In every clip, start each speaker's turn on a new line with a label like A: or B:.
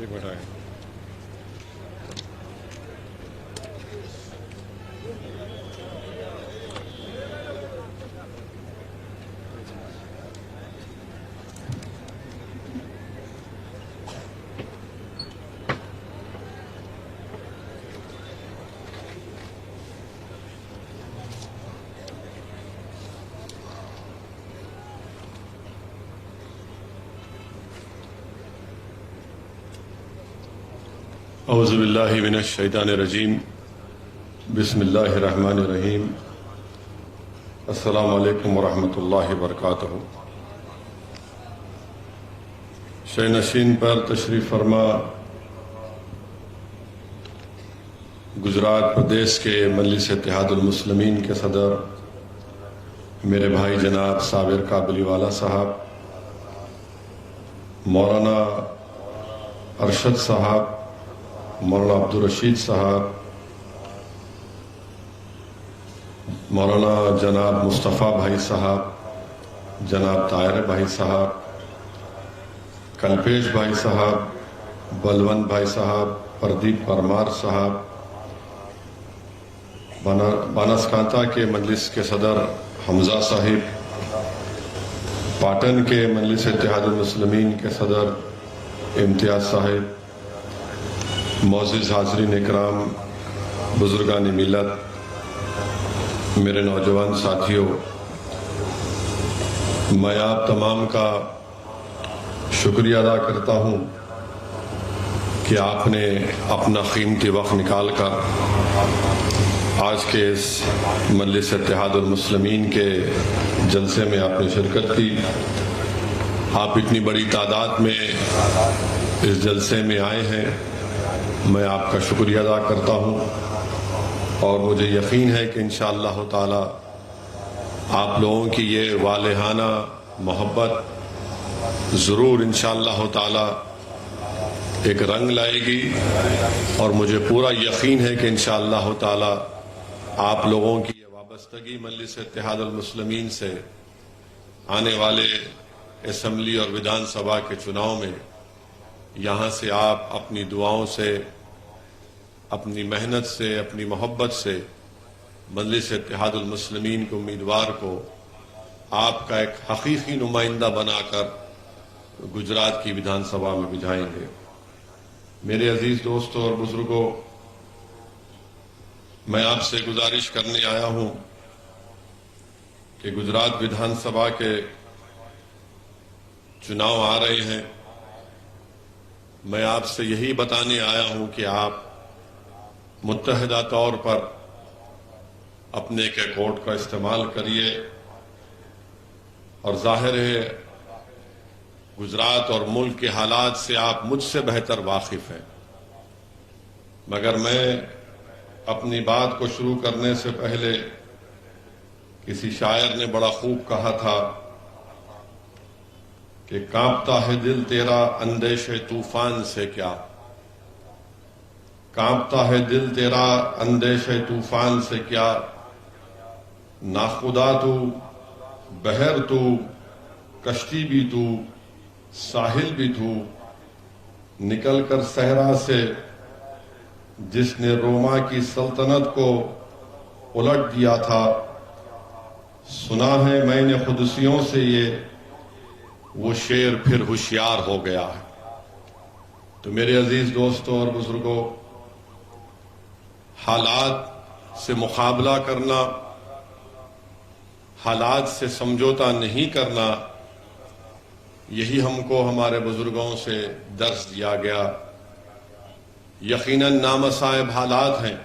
A: ایک منٹ آئے. اعوذ باللہ من الشیطان الرجیم. بسم اللہ الرحمن الرحیم. السلام علیکم ورحمۃ اللہ وبرکاتہ. شہ نشین پر تشریف فرما گجرات پردیش کے مجلس اتحاد المسلمین کے صدر میرے بھائی جناب صابر کابلی والا صاحب، مولانا ارشد صاحب، مولانا عبدالرشید صاحب، مولانا جناب مصطفیٰ بھائی صاحب، جناب طاہر بھائی صاحب، کلپیش بھائی صاحب، بلونت بھائی صاحب، پردیپ پرمار صاحب، بانسکانتا کے مجلس کے صدر حمزہ صاحب، پاٹن کے مجلس اتحاد المسلمین کے صدر امتیاز صاحب، معزز حاضرین اکرام، بزرگان ملت، میرے نوجوان ساتھیوں، میں آپ تمام کا شکریہ ادا کرتا ہوں کہ آپ نے اپنا قیمتی وقت نکال کر آج کے اس مجلس اتحاد المسلمین کے جلسے میں آپ نے شرکت کی. آپ اتنی بڑی تعداد میں اس جلسے میں آئے ہیں، میں آپ کا شکریہ ادا کرتا ہوں، اور مجھے یقین ہے کہ انشاءاللہ تعالی آپ لوگوں کی یہ والہانہ محبت ضرور انشاءاللہ تعالی ایک رنگ لائے گی، اور مجھے پورا یقین ہے کہ انشاءاللہ تعالی آپ لوگوں کی یہ وابستگی مجلس اتحاد المسلمین سے آنے والے اسمبلی اور ودھان سبھا کے چناؤ میں یہاں سے آپ اپنی دعاؤں سے، اپنی محنت سے، اپنی محبت سے مجلس اتحاد المسلمین کے امیدوار کو آپ کا ایک حقیقی نمائندہ بنا کر گجرات کی ودھان سبھا میں بھجائیں گے. میرے عزیز دوستوں اور بزرگوں، میں آپ سے گزارش کرنے آیا ہوں کہ گجرات ودھان سبھا کے چناؤ آ رہے ہیں. میں آپ سے یہی بتانے آیا ہوں کہ آپ متحدہ طور پر اپنے ایک ووٹ کا استعمال کریے، اور ظاہر ہے گجرات اور ملک کے حالات سے آپ مجھ سے بہتر واقف ہیں، مگر میں اپنی بات کو شروع کرنے سے پہلے، کسی شاعر نے بڑا خوب کہا تھا کہ کانپتا ہے دل تیرا اندیش طوفان سے کیا، کانپتا ہے دل تیرا اندیش طوفان سے کیا، ناخدا تو، بحر تو، کشتی بھی تو، ساحل بھی تو، نکل کر صحرا سے جس نے روما کی سلطنت کو الٹ دیا تھا، سنا ہے میں نے قدسیوں سے یہ وہ شیر پھر ہوشیار ہو گیا ہے. تو میرے عزیز دوستوں اور بزرگوں، حالات سے مقابلہ کرنا، حالات سے سمجھوتا نہیں کرنا، یہی ہم کو ہمارے بزرگوں سے درس دیا گیا. یقیناً نامصائب حالات ہیں،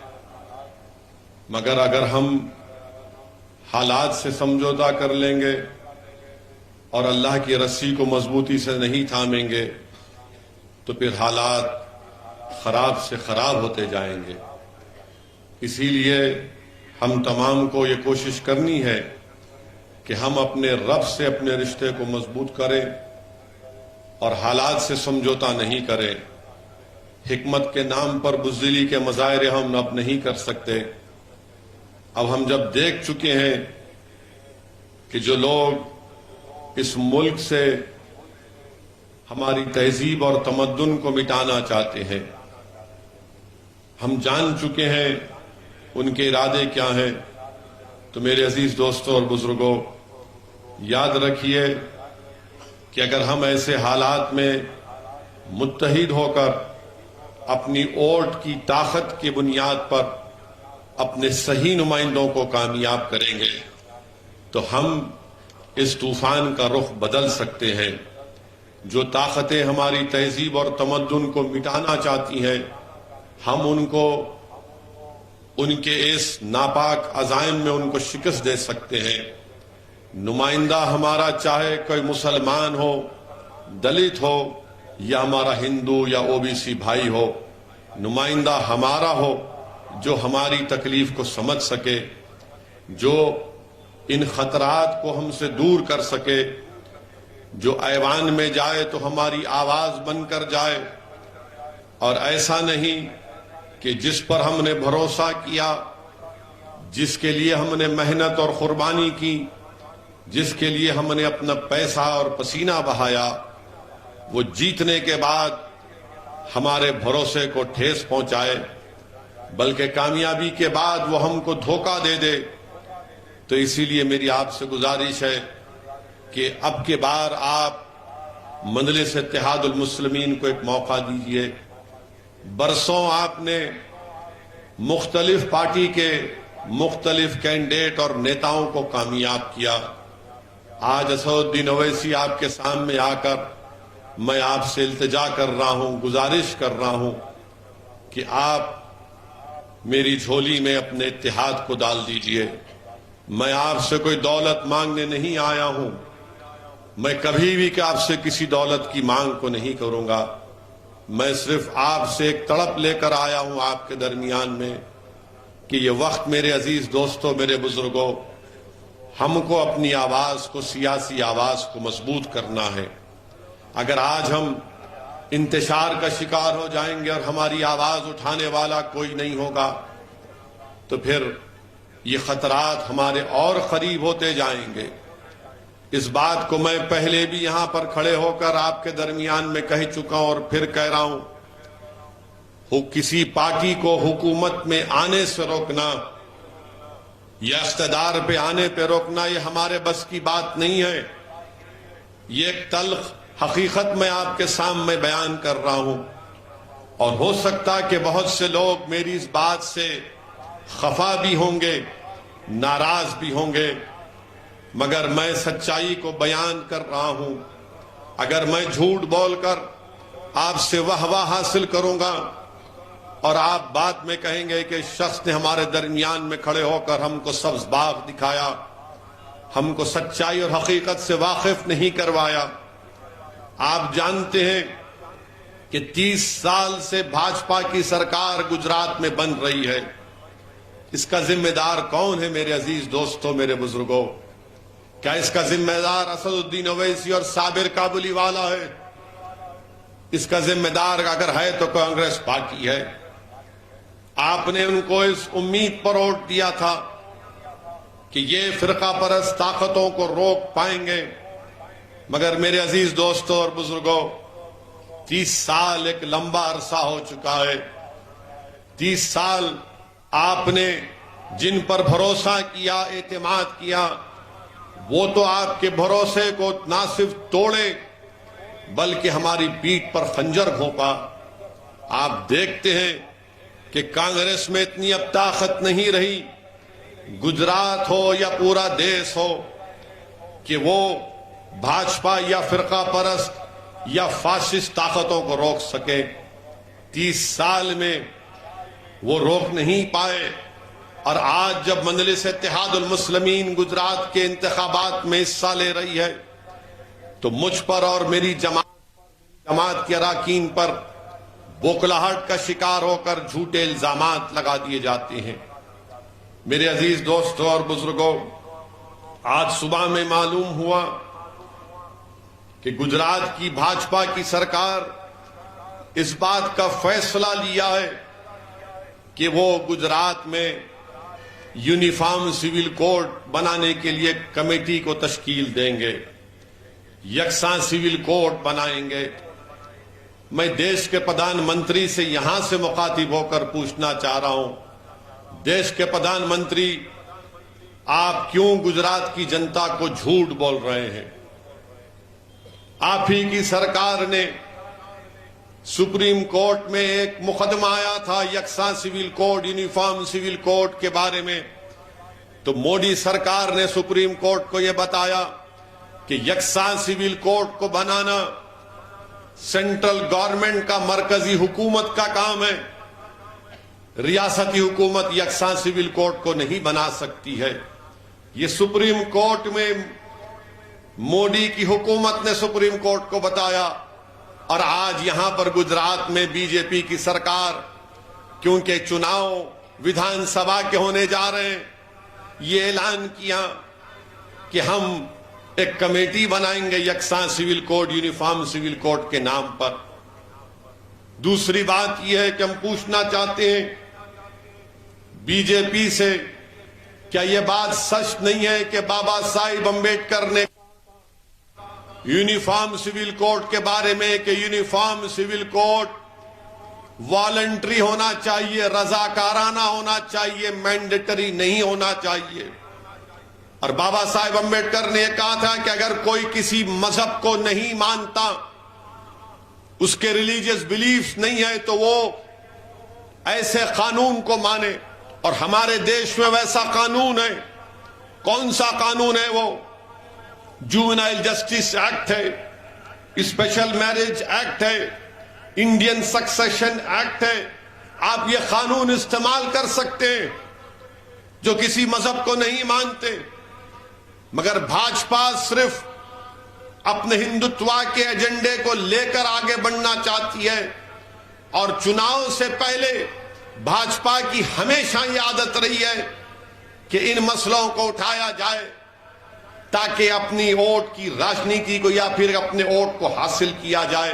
A: مگر اگر ہم حالات سے سمجھوتا کر لیں گے اور اللہ کی رسی کو مضبوطی سے نہیں تھامیں گے تو پھر حالات خراب سے خراب ہوتے جائیں گے. اسی لیے ہم تمام کو یہ کوشش کرنی ہے کہ ہم اپنے رب سے اپنے رشتے کو مضبوط کریں اور حالات سے سمجھوتا نہیں کریں. حکمت کے نام پر بزدلی کے مظاہرے ہم اب نہیں کر سکتے. اب ہم جب دیکھ چکے ہیں کہ جو لوگ اس ملک سے ہماری تہذیب اور تمدن کو مٹانا چاہتے ہیں۔ ہم جان چکے ہیں ان کے ارادے کیا ہیں۔ تو میرے عزیز دوستوں اور بزرگوں، یاد رکھیے کہ اگر ہم ایسے حالات میں متحد ہو کر اپنی ووٹ کی طاقت کی بنیاد پر اپنے صحیح نمائندوں کو کامیاب کریں گے تو ہم اس طوفان کا رخ بدل سکتے ہیں۔ جو طاقتیں ہماری تہذیب اور تمدن کو مٹانا چاہتی ہیں، ہم ان کو ان کے اس ناپاک عزائم میں ان کو شکست دے سکتے ہیں۔ نمائندہ ہمارا چاہے کوئی مسلمان ہو، دلت ہو، یا ہمارا ہندو یا OBC بھائی ہو، نمائندہ ہمارا ہو جو ہماری تکلیف کو سمجھ سکے، جو ان خطرات کو ہم سے دور کر سکے، جو ایوان میں جائے تو ہماری آواز بن کر جائے، اور ایسا نہیں کہ جس پر ہم نے بھروسہ کیا، جس کے لیے ہم نے محنت اور قربانی کی، جس کے لیے ہم نے اپنا پیسہ اور پسینہ بہایا، وہ جیتنے کے بعد ہمارے بھروسے کو ٹھیس پہنچائے، بلکہ کامیابی کے بعد وہ ہم کو دھوکہ دے دے۔ تو اسی لیے میری آپ سے گزارش ہے کہ اب کے بار آپ مجلس اتحاد المسلمین کو ایک موقع دیجئے۔ برسوں آپ نے مختلف پارٹی کے مختلف کینڈیڈیٹ اور نیتاؤں کو کامیاب کیا۔ آج اسد الدین اویسی آپ کے سامنے آ کر میں آپ سے التجا کر رہا ہوں، گزارش کر رہا ہوں کہ آپ میری جھولی میں اپنے اتحاد کو ڈال دیجئے۔ میں آپ سے کوئی دولت مانگنے نہیں آیا ہوں، میں کبھی بھی کہ آپ سے کسی دولت کی مانگ کو نہیں کروں گا۔ میں صرف آپ سے ایک تڑپ لے کر آیا ہوں آپ کے درمیان میں کہ یہ وقت میرے عزیز دوستوں، میرے بزرگوں، ہم کو اپنی آواز کو، سیاسی آواز کو مضبوط کرنا ہے۔ اگر آج ہم انتشار کا شکار ہو جائیں گے اور ہماری آواز اٹھانے والا کوئی نہیں ہوگا تو پھر یہ خطرات ہمارے اور قریب ہوتے جائیں گے۔ اس بات کو میں پہلے بھی یہاں پر کھڑے ہو کر آپ کے درمیان میں کہہ چکا ہوں اور پھر کہہ رہا ہوں، کسی پارٹی کو حکومت میں آنے سے روکنا یا اقتدار پہ آنے پہ روکنا یہ ہمارے بس کی بات نہیں ہے۔ یہ ایک تلخ حقیقت میں آپ کے سامنے بیان کر رہا ہوں، اور ہو سکتا کہ بہت سے لوگ میری اس بات سے خفا بھی ہوں گے، ناراض بھی ہوں گے، مگر میں سچائی کو بیان کر رہا ہوں۔ اگر میں جھوٹ بول کر آپ سے واہ حاصل کروں گا اور آپ بعد میں کہیں گے کہ شخص نے ہمارے درمیان میں کھڑے ہو کر ہم کو سبز باغ دکھایا، ہم کو سچائی اور حقیقت سے واقف نہیں کروایا۔ آپ جانتے ہیں کہ 30 سال سے بھاجپا کی سرکار گجرات میں بن رہی ہے۔ اس کا ذمہ دار کون ہے میرے عزیز دوستوں، میرے بزرگوں؟ کیا اس کا ذمہ دار اسد الدین اویسی اور صابر کابلی والا ہے؟ اس کا ذمہ دار اگر ہے تو کانگریس پارٹی ہے۔ آپ نے ان کو اس امید پر ووٹ دیا تھا کہ یہ فرقہ پرست طاقتوں کو روک پائیں گے، مگر میرے عزیز دوستوں اور بزرگوں، 30 سال ایک لمبا عرصہ ہو چکا ہے۔ 30 سال آپ نے جن پر بھروسہ کیا، اعتماد کیا، وہ تو آپ کے بھروسے کو نہ صرف توڑے بلکہ ہماری پیٹھ پر خنجر گھونپا۔ آپ دیکھتے ہیں کہ کانگریس میں اتنی اب طاقت نہیں رہی، گجرات ہو یا پورا دیش ہو، کہ وہ بھاجپا یا فرقہ پرست یا فاشسٹ طاقتوں کو روک سکے۔ 30 سال میں وہ روک نہیں پائے، اور آج جب مجلس اتحاد المسلمین گجرات کے انتخابات میں حصہ لے رہی ہے تو مجھ پر اور میری جماعت کے اراکین پر بوکھلاہٹ کا شکار ہو کر جھوٹے الزامات لگا دیے جاتے ہیں۔ میرے عزیز دوستوں اور بزرگوں، آج صبح میں معلوم ہوا کہ گجرات کی بھاجپا کی سرکار اس بات کا فیصلہ لیا ہے کہ وہ گجرات میں یونیفارم سول کوڈ بنانے کے لیے کمیٹی کو تشکیل دیں گے۔ یکساں سول کوڈ بنائیں گے. میں دیش کے پردھان منتری سے یہاں سے مخاطب ہو کر پوچھنا چاہ رہا ہوں، دیش کے پردھان منتری، آپ کیوں گجرات کی جنتا کو جھوٹ بول رہے ہیں؟ آپ ہی کی سرکار نے سپریم کورٹ میں ایک مقدمہ آیا تھا یکساں civil code, uniform civil code کے بارے میں، تو مودی سرکار نے سپریم کورٹ کو یہ بتایا کہ یکساں سول کوڈ کو بنانا سینٹرل گورنمنٹ کا، مرکزی حکومت کا کام ہے. ریاستی حکومت یکساں سول کوڈ کو نہیں بنا سکتی ہے. یہ سپریم کورٹ میں مودی کی حکومت نے سپریم کورٹ کو بتایا، اور آج یہاں پر گجرات میں بی جے پی کی سرکار، کیونکہ چناؤ ویدھان سبھا کے ہونے جا رہے ہیں، یہ اعلان کیا کہ ہم ایک کمیٹی بنائیں گے یکساں civil code, uniform civil code کے نام پر. دوسری بات یہ ہے کہ ہم پوچھنا چاہتے ہیں بی جے پی سے، کیا یہ بات سچ نہیں ہے کہ بابا صاحب امبیڈکر نے یونیفارم سول کوڈ کے بارے میں کہ یونیفارم سول کوڈ والنٹری ہونا چاہیے، رضاکارانہ ہونا چاہیے، مینڈیٹری نہیں ہونا چاہیے. اور بابا صاحب امبیڈکر نے یہ کہا تھا کہ اگر کوئی کسی مذہب کو نہیں مانتا، اس کے ریلیجیس بلیفز نہیں ہے، تو وہ ایسے قانون کو مانے. اور ہمارے دیش میں ویسا قانون ہے. کون سا قانون ہے وہ؟ جوونائل جسٹس ایکٹ ہے، اسپیشل میرج ایکٹ ہے، انڈین سکسیشن ایکٹ ہے. آپ یہ قانون استعمال کر سکتے ہیں جو کسی مذہب کو نہیں مانتے. مگر بھاجپا صرف اپنے ہندوتوا کے ایجنڈے کو لے کر آگے بڑھنا چاہتی ہے، اور چناؤ سے پہلے بھاجپا کی ہمیشہ یہ عادت رہی ہے کہ ان مسئلوں کو اٹھایا جائے تاکہ اپنی ووٹ کی راجنیتی کو یا پھر اپنے ووٹ کو حاصل کیا جائے.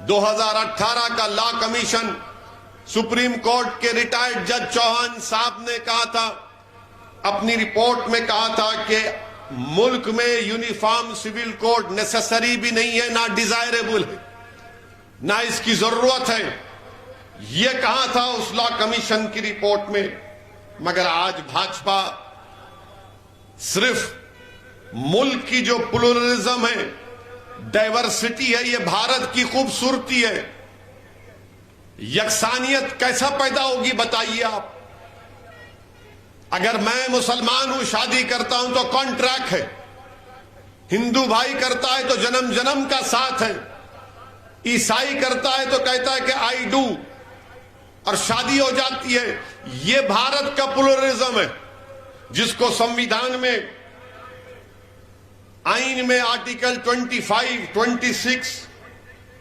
A: 2018 کا لا کمیشن، سپریم کورٹ کے ریٹائرڈ جج چوہان صاحب نے کہا تھا، اپنی رپورٹ میں کہا تھا کہ ملک میں یونیفارم سول کوڈ نیسیسری بھی نہیں ہے، نہ ڈیزائربل ہے، نہ اس کی ضرورت ہے. یہ کہا تھا اس لا کمیشن کی رپورٹ میں. مگر آج بھاجپا صرف ملک کی جو پلورلزم ہے، ڈائیورسٹی ہے، یہ بھارت کی خوبصورتی ہے. یکسانیت کیسا پیدا ہوگی بتائیے آپ؟ اگر میں مسلمان ہوں، شادی کرتا ہوں تو کانٹریکٹ ہے، ہندو بھائی کرتا ہے تو جنم جنم کا ساتھ ہے، عیسائی کرتا ہے تو کہتا ہے کہ آئی ڈو، اور شادی ہو جاتی ہے. یہ بھارت کا پلورلزم ہے جس کو سمویدھان میں، آئین میں آرٹیکل 25، 26،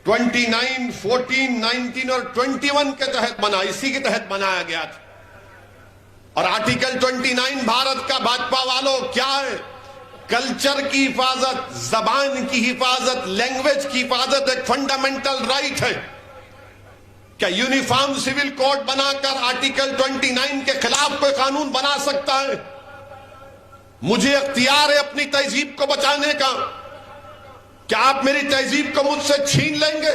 A: 29، 14، 19 اور 21 کے تحت بنا، اسی کے تحت بنایا گیا تھا. اور آرٹیکل 29 بھارت کا بھاجپا والوں کیا ہے؟ کلچر کی حفاظت، زبان کی حفاظت، لینگویج کی حفاظت ایک فنڈامنٹل رائٹ ہے. کیا یونیفارم سول کوڈ بنا کر آرٹیکل 29 کے خلاف کوئی قانون بنا سکتا ہے؟ مجھے اختیار ہے اپنی تہذیب کو بچانے کا. کیا آپ میری تہذیب کو مجھ سے چھین لیں گے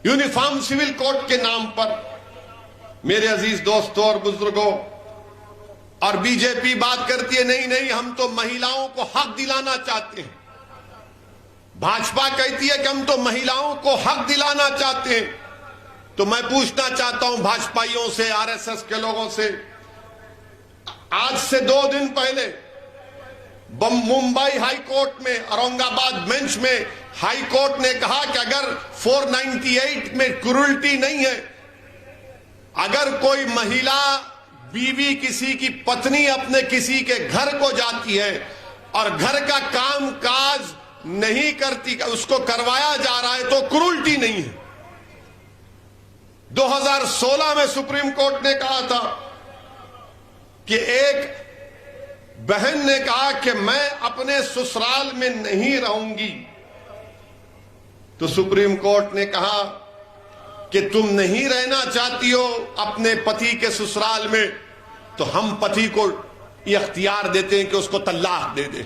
A: یونیفارم سول کوڈ کے نام پر؟ میرے عزیز دوستوں اور بزرگوں، اور بی جے پی بات کرتی ہے نہیں ہم تو مہیلاؤں کو حق دلانا چاہتے ہیں. بھاجپا کہتی ہے کہ ہم تو مہیلاؤں کو حق دلانا چاہتے ہیں. تو میں پوچھنا چاہتا ہوں بھاجپائیوں سے، آر ایس ایس کے لوگوں سے، آج سے 2 دن پہلے ممبئی ہائی کورٹ میں، اورنگ آباد بینچ میں ہائی کورٹ نے کہا کہ اگر 498 میں کرولٹی نہیں ہے، اگر کوئی مہیلا، بیوی، کسی کی پتنی اپنے کسی کے گھر کو جاتی ہے اور گھر کا کام کاج نہیں کرتی، اس کو کروایا جا رہا ہے تو کرولٹی نہیں ہے. 2016 میں سپریم کورٹ نے کہا تھا کہ ایک بہن نے کہا کہ میں اپنے سسرال میں نہیں رہوں گی، تو سپریم کورٹ نے کہا کہ تم نہیں رہنا چاہتی ہو اپنے پتی کے سسرال میں، تو ہم پتی کو یہ اختیار دیتے ہیں کہ اس کو طلاق دے دے.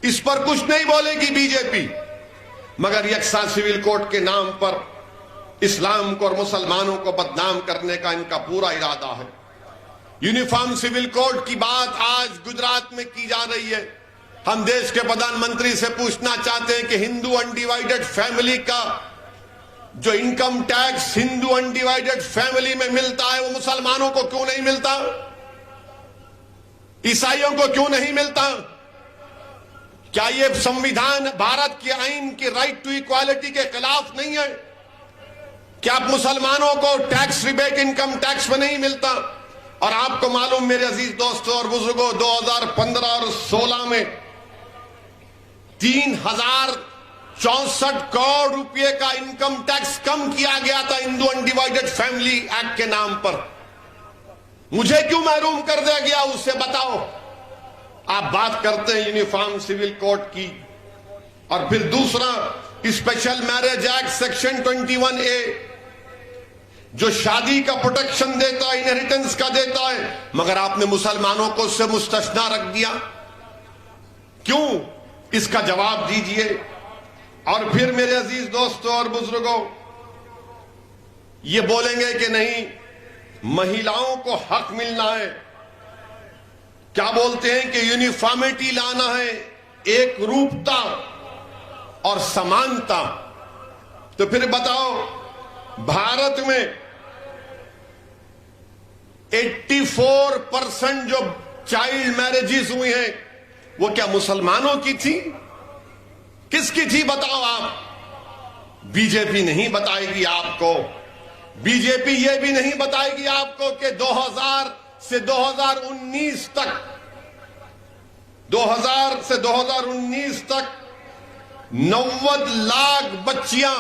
A: اس پر کچھ نہیں بولے گی بی جے پی، مگر یکساں سول کوڈ کے نام پر اسلام کو اور مسلمانوں کو بدنام کرنے کا ان کا پورا ارادہ ہے۔ یونیفارم سول کوڈ کی بات آج گجرات میں کی جا رہی ہے۔ ہم دیش کے پردھان منتری سے پوچھنا چاہتے ہیں کہ ہندو انڈیوائیڈڈ فیملی کا جو انکم ٹیکس ہندو انڈیوائیڈڈ فیملی میں ملتا ہے وہ مسلمانوں کو کیوں نہیں ملتا؟ عیسائیوں کو کیوں نہیں ملتا؟ کیا یہ سمویدھان بھارت کے آئین کی رائٹ ٹو ایکوالٹی کے خلاف نہیں ہے؟ کیا مسلمانوں کو ٹیکس ریبیٹ انکم ٹیکس میں نہیں ملتا؟ اور آپ کو معلوم میرے عزیز دوستوں اور بزرگوں، 2015 اور 16 میں 3064 کروڑ روپے کا انکم ٹیکس کم کیا گیا تھا ہندو انڈیوائیڈڈ فیملی ایکٹ کے نام پر۔ مجھے کیوں محروم کر دیا گیا اس سے بتاؤ؟ آپ بات کرتے ہیں یونیفارم سول کوڈ کی، اور پھر دوسرا special marriage act section 21A جو شادی کا پروٹیکشن دیتا ہے، انہیریٹنس کا دیتا ہے، مگر آپ نے مسلمانوں کو اس سے مستثنا رکھ دیا۔ کیوں؟ اس کا جواب دیجئے۔ اور پھر میرے عزیز دوستوں اور بزرگوں، یہ بولیں گے کہ نہیں مہیلاؤں کو حق ملنا ہے، کیا بولتے ہیں کہ یونیفارمٹی لانا ہے، ایک روپتا اور سمانتا۔ تو پھر بتاؤ، بھارت میں 84% جو چائلڈ میرجز ہوئی ہیں وہ کیا مسلمانوں کی تھی؟ کس کی تھی بتاؤ آپ؟ بی جے پی نہیں بتائے گی آپ کو۔ بی جے پی یہ بھی نہیں بتائے گی آپ کو کہ 2000 سے 2019 تک 90 لاکھ بچیاں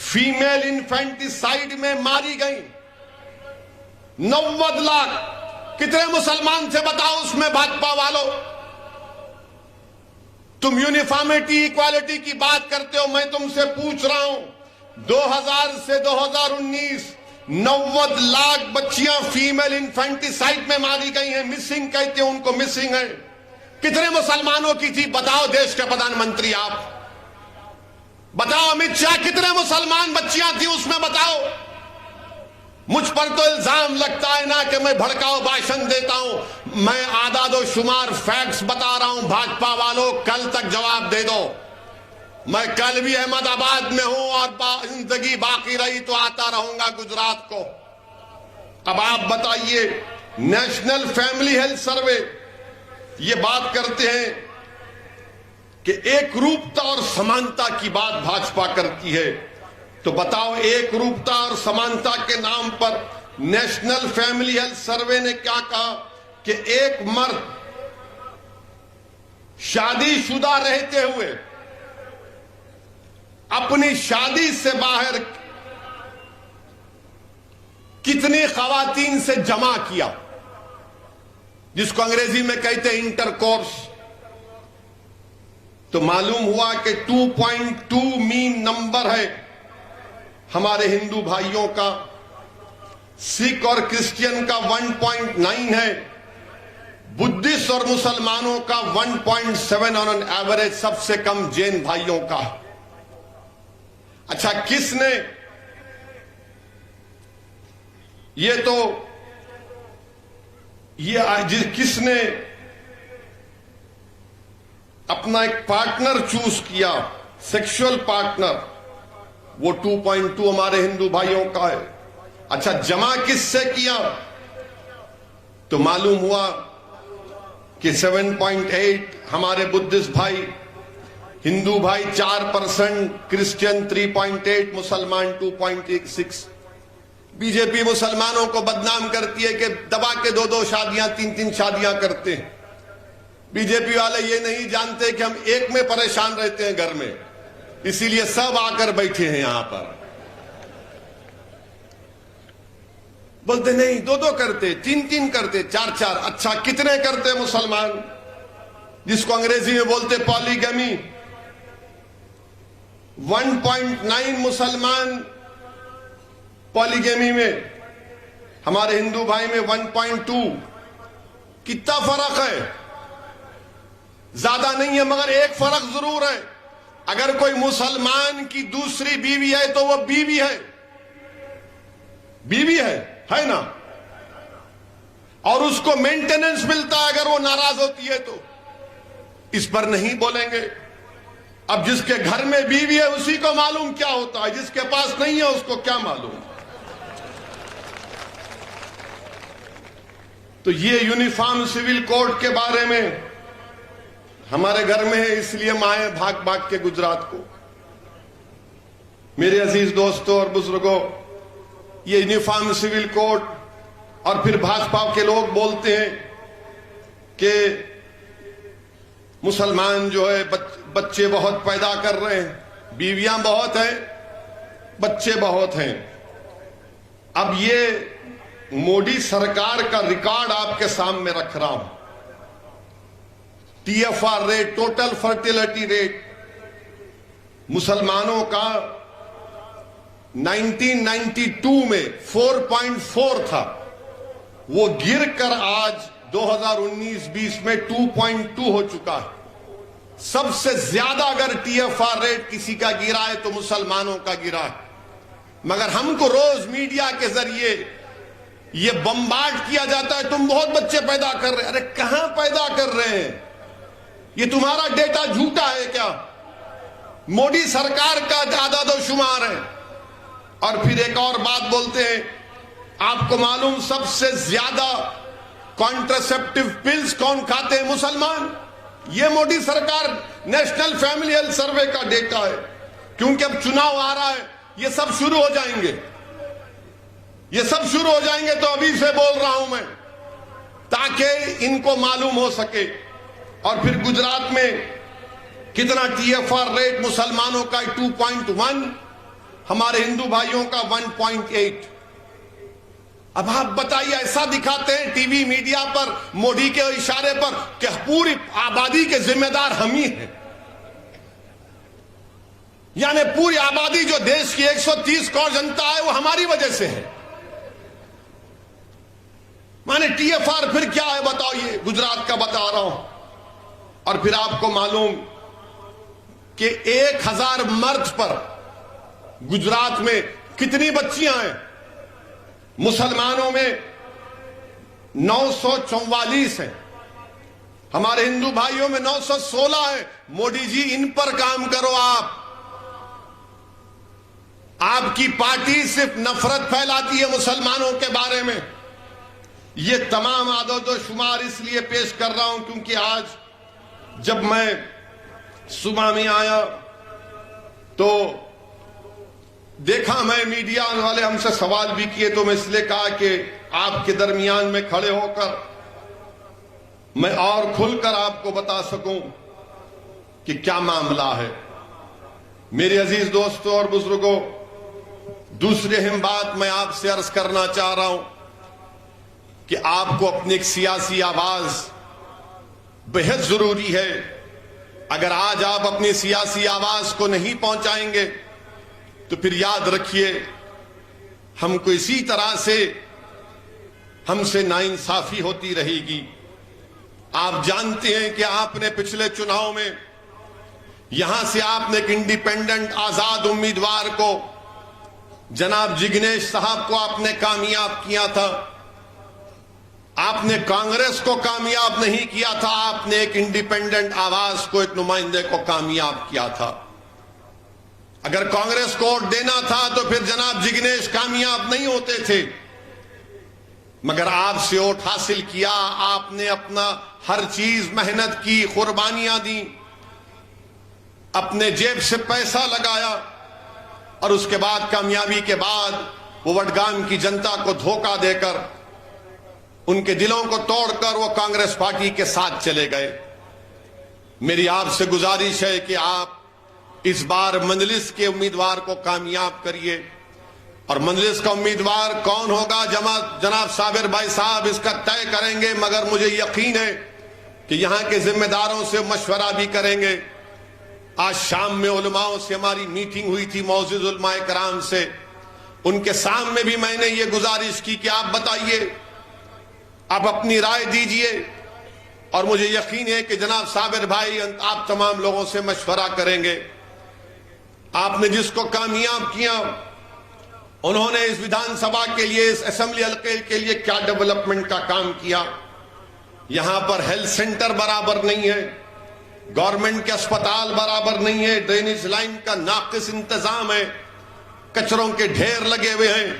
A: فیمیل انفینٹیسائیڈ میں ماری گئیں۔ 90 لاکھ۔ کتنے مسلمان سے بتاؤ اس میں بھاجپا والوں؟ تم یونیفارمٹی ایکوالٹی کی بات کرتے ہو، میں تم سے پوچھ رہا ہوں 2000 سے 2019 90 لاکھ بچیاں فیمیل انفینٹیسائیڈ میں ماری گئی ہیں، مسنگ کہتے ہیں ان کو، مسنگ ہے۔ کتنے مسلمانوں کی تھی بتاؤ دیش کے پردھان منتری آپ؟ بتاؤ امت شاہ، کتنے مسلمان بچیاں تھی اس میں بتاؤ؟ مجھ پر تو الزام لگتا ہے نا کہ میں بھڑکاؤ بھاشن دیتا ہوں، میں اعداد و شمار فیکٹس بتا رہا ہوں۔ بھاجپا والوں کل تک جواب دے دو۔ میں کل بھی احمد آباد میں ہوں اور زندگی باقی رہی تو آتا رہوں گا گجرات کو۔ اب آپ بتائیے، نیشنل فیملی ہیلتھ سروے یہ بات کرتے ہیں کہ ایک روپتا اور سمانتا کی بات بھاجپا کرتی ہے، تو بتاؤ ایک روپتا اور سمانتا کے نام پر نیشنل فیملی ہیلتھ سروے نے کیا کہا کہ ایک مرد شادی شدہ رہتے ہوئے اپنی شادی سے باہر کتنی خواتین سے جمع کیا، جس کو انگریزی میں کہتے ہیں انٹر کورس، تو معلوم ہوا کہ 2.2 مین نمبر ہے ہمارے ہندو بھائیوں کا، سکھ اور کرسچین کا 1.9 ہے، بدھسٹ اور مسلمانوں کا 1.7 آن این ایوریج، سب سے کم جین بھائیوں کا۔ اچھا کس نے کس نے اپنا ایک پارٹنر چوز کیا، سیکشول پارٹنر، وہ 2.2 ہمارے ہندو بھائیوں کا ہے۔ اچھا جمع کس سے کیا؟ تو معلوم ہوا کہ 7.8 ہمارے بدھسٹ بھائی، ہندو بھائی 4%، کرسچین 3.8، مسلمان 2.6۔ بی جے پی مسلمانوں کو بدنام کرتی ہے کہ دبا کے 2 شادیاں 3 شادیاں کرتے ہیں۔ بی جے پی والے یہ نہیں جانتے کہ ہم ایک میں پریشان رہتے ہیں گھر میں، اسی لیے سب آ کر بیٹھے ہیں یہاں پر۔ بولتے نہیں 2 کرتے، 3 کرتے، 4۔ اچھا کتنے کرتے مسلمان؟ جس کو انگریزی میں بولتے پالیگمی۔ 1.9 مسلمان پالیگمی میں، ہمارے ہندو بھائی میں 1.2۔ کتنا فرق ہے؟ زیادہ نہیں ہے، مگر ایک فرق ضرور ہے، اگر کوئی مسلمان کی دوسری بیوی ہے تو وہ بیوی ہے، بیوی ہے نا، اور اس کو مینٹیننس ملتا ہے اگر وہ ناراض ہوتی ہے تو، اس پر نہیں بولیں گے۔ اب جس کے گھر میں بیوی ہے اسی کو معلوم کیا ہوتا ہے، جس کے پاس نہیں ہے اس کو کیا معلوم۔ تو یہ یونیفارم سول کوڈ کے بارے میں ہمارے گھر میں ہے، اس لیے مائیں بھاگ بھاگ کے گجرات کو۔ میرے عزیز دوستوں اور بزرگوں، یہ یونیفارم سول کوڈ، اور پھر بھاجپا کے لوگ بولتے ہیں کہ مسلمان جو ہے بچے بہت پیدا کر رہے ہیں، بیویاں بہت ہیں، بچے بہت ہیں۔ اب یہ مودی سرکار کا ریکارڈ آپ کے سامنے رکھ رہا ہوں۔ T F R rate, total fertility rate مسلمانوں کا 1992 میں 4.4 تھا، وہ گر کر آج 2019-20 میں 2.2 ہو چکا ہے۔ سب سے زیادہ اگر ٹی ایف آر ریٹ کسی کا گرا ہے تو مسلمانوں کا گرا ہے، مگر ہم کو روز میڈیا کے ذریعے یہ بمبارڈ کیا جاتا ہے تم بہت بچے پیدا کر رہے ہیں۔ ارے کہاں پیدا کر رہے ہیں؟ یہ تمہارا ڈیٹا جھوٹا ہے کیا؟ مودی سرکار کا اعداد و شمار ہے۔ اور پھر ایک اور بات بولتے ہیں، آپ کو معلوم سب سے زیادہ کانٹراسیپٹیو پلز کون کھاتے ہیں؟ مسلمان۔ یہ مودی سرکار نیشنل فیملی ہیلتھ سروے کا ڈیٹا ہے، کیونکہ اب چناؤ آ رہا ہے، یہ سب شروع ہو جائیں گے، یہ سب شروع ہو جائیں گے، تو ابھی سے بول رہا ہوں میں تاکہ ان کو معلوم ہو سکے۔ اور پھر گجرات میں کتنا ٹی ایف آر ریٹ مسلمانوں کا 2.1، ہمارے ہندو بھائیوں کا 1.8۔ اب آپ بتائیے، ایسا دکھاتے ہیں ٹی وی میڈیا پر مودی کے اشارے پر کہ پوری آبادی کے ذمہ دار ہم ہی ہیں، یعنی پوری آبادی جو دیش کی 130 کروڑ جنتا ہے وہ ہماری وجہ سے ہے۔ مانے ٹی ایف آر پھر کیا ہے بتاؤ؟ یہ گجرات کا بتا رہا ہوں۔ اور پھر آپ کو معلوم کہ 1000 مرد پر گجرات میں کتنی بچیاں ہیں؟ مسلمانوں میں 944 ہیں، ہمارے ہندو بھائیوں میں 916 ہیں۔ مودی جی ان پر کام کرو۔ آپ کی پارٹی صرف نفرت پھیلاتی ہے مسلمانوں کے بارے میں۔ یہ تمام اعداد و شمار اس لیے پیش کر رہا ہوں کیونکہ آج جب میں صبح میں آیا تو دیکھا، میں میڈیا والے ہم سے سوال بھی کیے، تو میں اس لیے کہا کہ آپ کے درمیان میں کھڑے ہو کر میں اور کھل کر آپ کو بتا سکوں کہ کیا معاملہ ہے۔ میرے عزیز دوستوں اور بزرگوں، دوسری اہم بات میں آپ سے عرض کرنا چاہ رہا ہوں کہ آپ کو اپنی ایک سیاسی آواز بہت ضروری ہے۔ اگر آج آپ اپنی سیاسی آواز کو نہیں پہنچائیں گے تو پھر یاد رکھیے ہم کو اسی طرح سے ہم سے ناانصافی ہوتی رہے گی۔ آپ جانتے ہیں کہ آپ نے پچھلے چناؤ میں یہاں سے آپ نے ایک انڈیپینڈنٹ آزاد امیدوار کو، جناب جگنیش صاحب کو آپ نے کامیاب کیا تھا۔ آپ نے کانگریس کو کامیاب نہیں کیا تھا، آپ نے ایک انڈیپینڈنٹ آواز کو، ایک نمائندے کو کامیاب کیا تھا۔ اگر کانگریس کو ووٹ دینا تھا تو پھر جناب جگنیش کامیاب نہیں ہوتے تھے، مگر آپ سے ووٹ حاصل کیا۔ آپ نے اپنا ہر چیز محنت کی، قربانیاں دی، اپنے جیب سے پیسہ لگایا، اور اس کے بعد کامیابی کے بعد وہ وڈگام کی جنتا کو دھوکہ دے کر، ان کے دلوں کو توڑ کر وہ کانگریس پارٹی کے ساتھ چلے گئے۔ میری آپ سے گزارش ہے کہ آپ اس بار مجلس کے امیدوار کو کامیاب کریے، اور مجلس کا امیدوار کون ہوگا جناب صابر بھائی صاحب اس کا طے کریں گے، مگر مجھے یقین ہے کہ یہاں کے ذمہ داروں سے مشورہ بھی کریں گے۔ آج شام میں علماء سے ہماری میٹنگ ہوئی تھی، معزز علماء کرام سے، ان کے سامنے بھی میں نے یہ گزارش کی کہ آپ بتائیے، آپ اپنی رائے دیجئے، اور مجھے یقین ہے کہ جناب صابر بھائی آپ تمام لوگوں سے مشورہ کریں گے. آپ نے جس کو کامیاب کیا انہوں نے اس ودھان سبھا کے لیے, اس اسمبلی حلقے کے لیے کیا ڈیولپمنٹ کا کام کیا. یہاں پر ہیلتھ سینٹر برابر نہیں ہے, گورنمنٹ کے اسپتال برابر نہیں ہے, ڈرینیج لائن کا ناقص انتظام ہے, کچروں کے ڈھیر لگے ہوئے ہیں.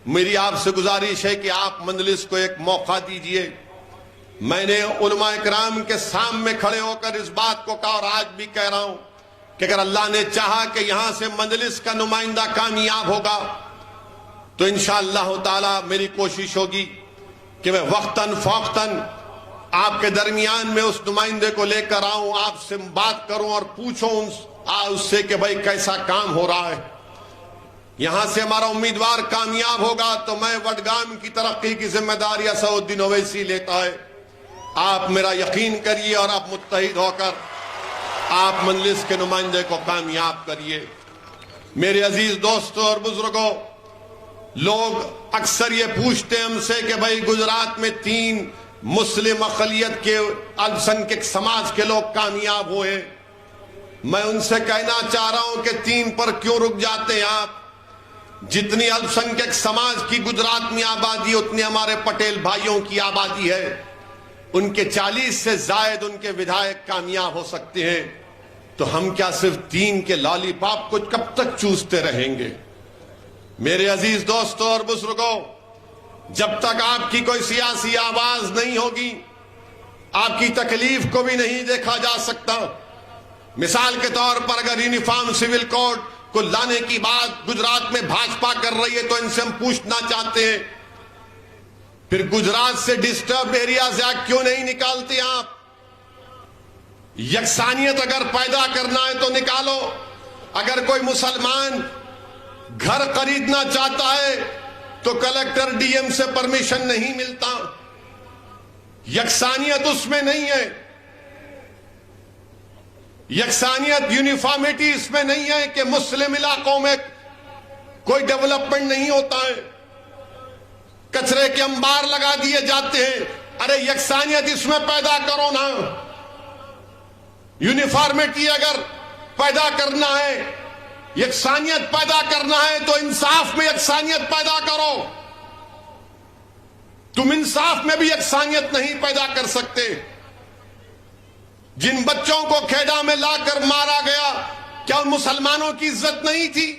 A: میری آپ سے گزارش ہے کہ آپ مجلس کو ایک موقع دیجئے. میں نے علماء کرام کے سامنے کھڑے ہو کر اس بات کو کہا اور آج بھی کہہ رہا ہوں کہ اگر اللہ نے چاہا کہ یہاں سے مجلس کا نمائندہ کامیاب ہوگا تو انشاءاللہ تعالی میری کوشش ہوگی کہ میں وقتاً فوقتاً آپ کے درمیان میں اس نمائندے کو لے کر آؤں, آپ سے بات کروں اور پوچھوں اس سے کہ بھائی کیسا کام ہو رہا ہے. یہاں سے ہمارا امیدوار کامیاب ہوگا تو میں وڈگام کی ترقی کی ذمہ داری اسد الدین اویسی لیتا ہے. آپ میرا یقین کریے اور آپ متحد ہو کر آپ مجلس کے نمائندے کو کامیاب کریے. میرے عزیز دوستوں اور بزرگوں, لوگ اکثر یہ پوچھتے ہیں ہم سے کہ بھائی گجرات میں 3 مسلم اقلیت کے الپسنکھیک سماج کے لوگ کامیاب ہوئے. میں ان سے کہنا چاہ رہا ہوں کہ 3 پر کیوں رک جاتے ہیں آپ؟ جتنی الپسنکھیک سماج کی گجرات میں آبادی اتنی ہمارے پٹیل بھائیوں کی آبادی ہے. ان کے 40 سے زائد ان کے ودھائک کامیاب ہو سکتے ہیں, تو ہم کیا صرف 3 کے لالی پاپ کو کب تک چوستے رہیں گے؟ میرے عزیز دوستوں اور بزرگوں, جب تک آپ کی کوئی سیاسی آواز نہیں ہوگی آپ کی تکلیف کو بھی نہیں دیکھا جا سکتا. مثال کے طور پر اگر یونیفارم سول کوڈ کو لانے کی بات گجرات میں بھاجپا کر رہی ہے تو ان سے ہم پوچھنا چاہتے ہیں پھر گجرات سے ڈسٹربڈ ایریاز ایکٹ کیوں نہیں نکالتے آپ؟ یکسانیت اگر پیدا کرنا ہے تو نکالو. اگر کوئی مسلمان گھر خریدنا چاہتا ہے تو کلکٹر ڈی ایم سے پرمیشن نہیں ملتا. یکسانیت اس میں نہیں ہے, یکسانیت یونیفارمٹی اس میں نہیں ہے کہ مسلم علاقوں میں کوئی ڈیولپمنٹ نہیں ہوتا ہے, کچرے کے انبار لگا دیے جاتے ہیں. ارے یکسانیت اس میں پیدا کرو نا. یونیفارمٹی اگر پیدا کرنا ہے, یکسانیت پیدا کرنا ہے تو انصاف میں یکسانیت پیدا کرو. تم انصاف میں بھی یکسانیت نہیں پیدا کر سکتے. جن بچوں کو کھیڑا میں لا کر مارا گیا کیا ان مسلمانوں کی عزت نہیں تھی؟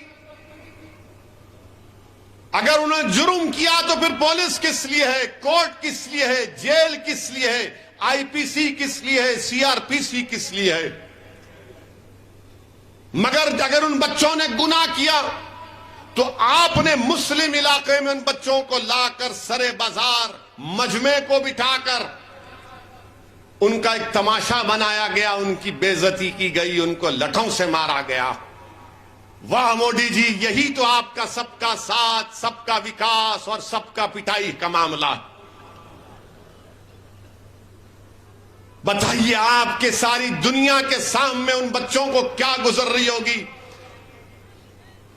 A: اگر انہوں نے جرم کیا تو پھر پولیس کس لیے ہے, کورٹ کس لیے ہے, جیل کس لیے ہے, آئی پی سی کس لیے ہے, سی آر پی سی کس لیے ہے؟ مگر اگر ان بچوں نے گناہ کیا تو آپ نے مسلم علاقے میں ان بچوں کو لا کر سرے بازار مجمع کو بٹھا کر ان کا ایک تماشا بنایا گیا, ان کی بے عزتی کی گئی, ان کو لٹھوں سے مارا گیا. واہ مودی جی, یہی تو آپ کا سب کا ساتھ, سب کا وکاس اور سب کا پٹائی کا معاملہ. بتائیے آپ کے ساری دنیا کے سامنے ان بچوں کو کیا گزر رہی ہوگی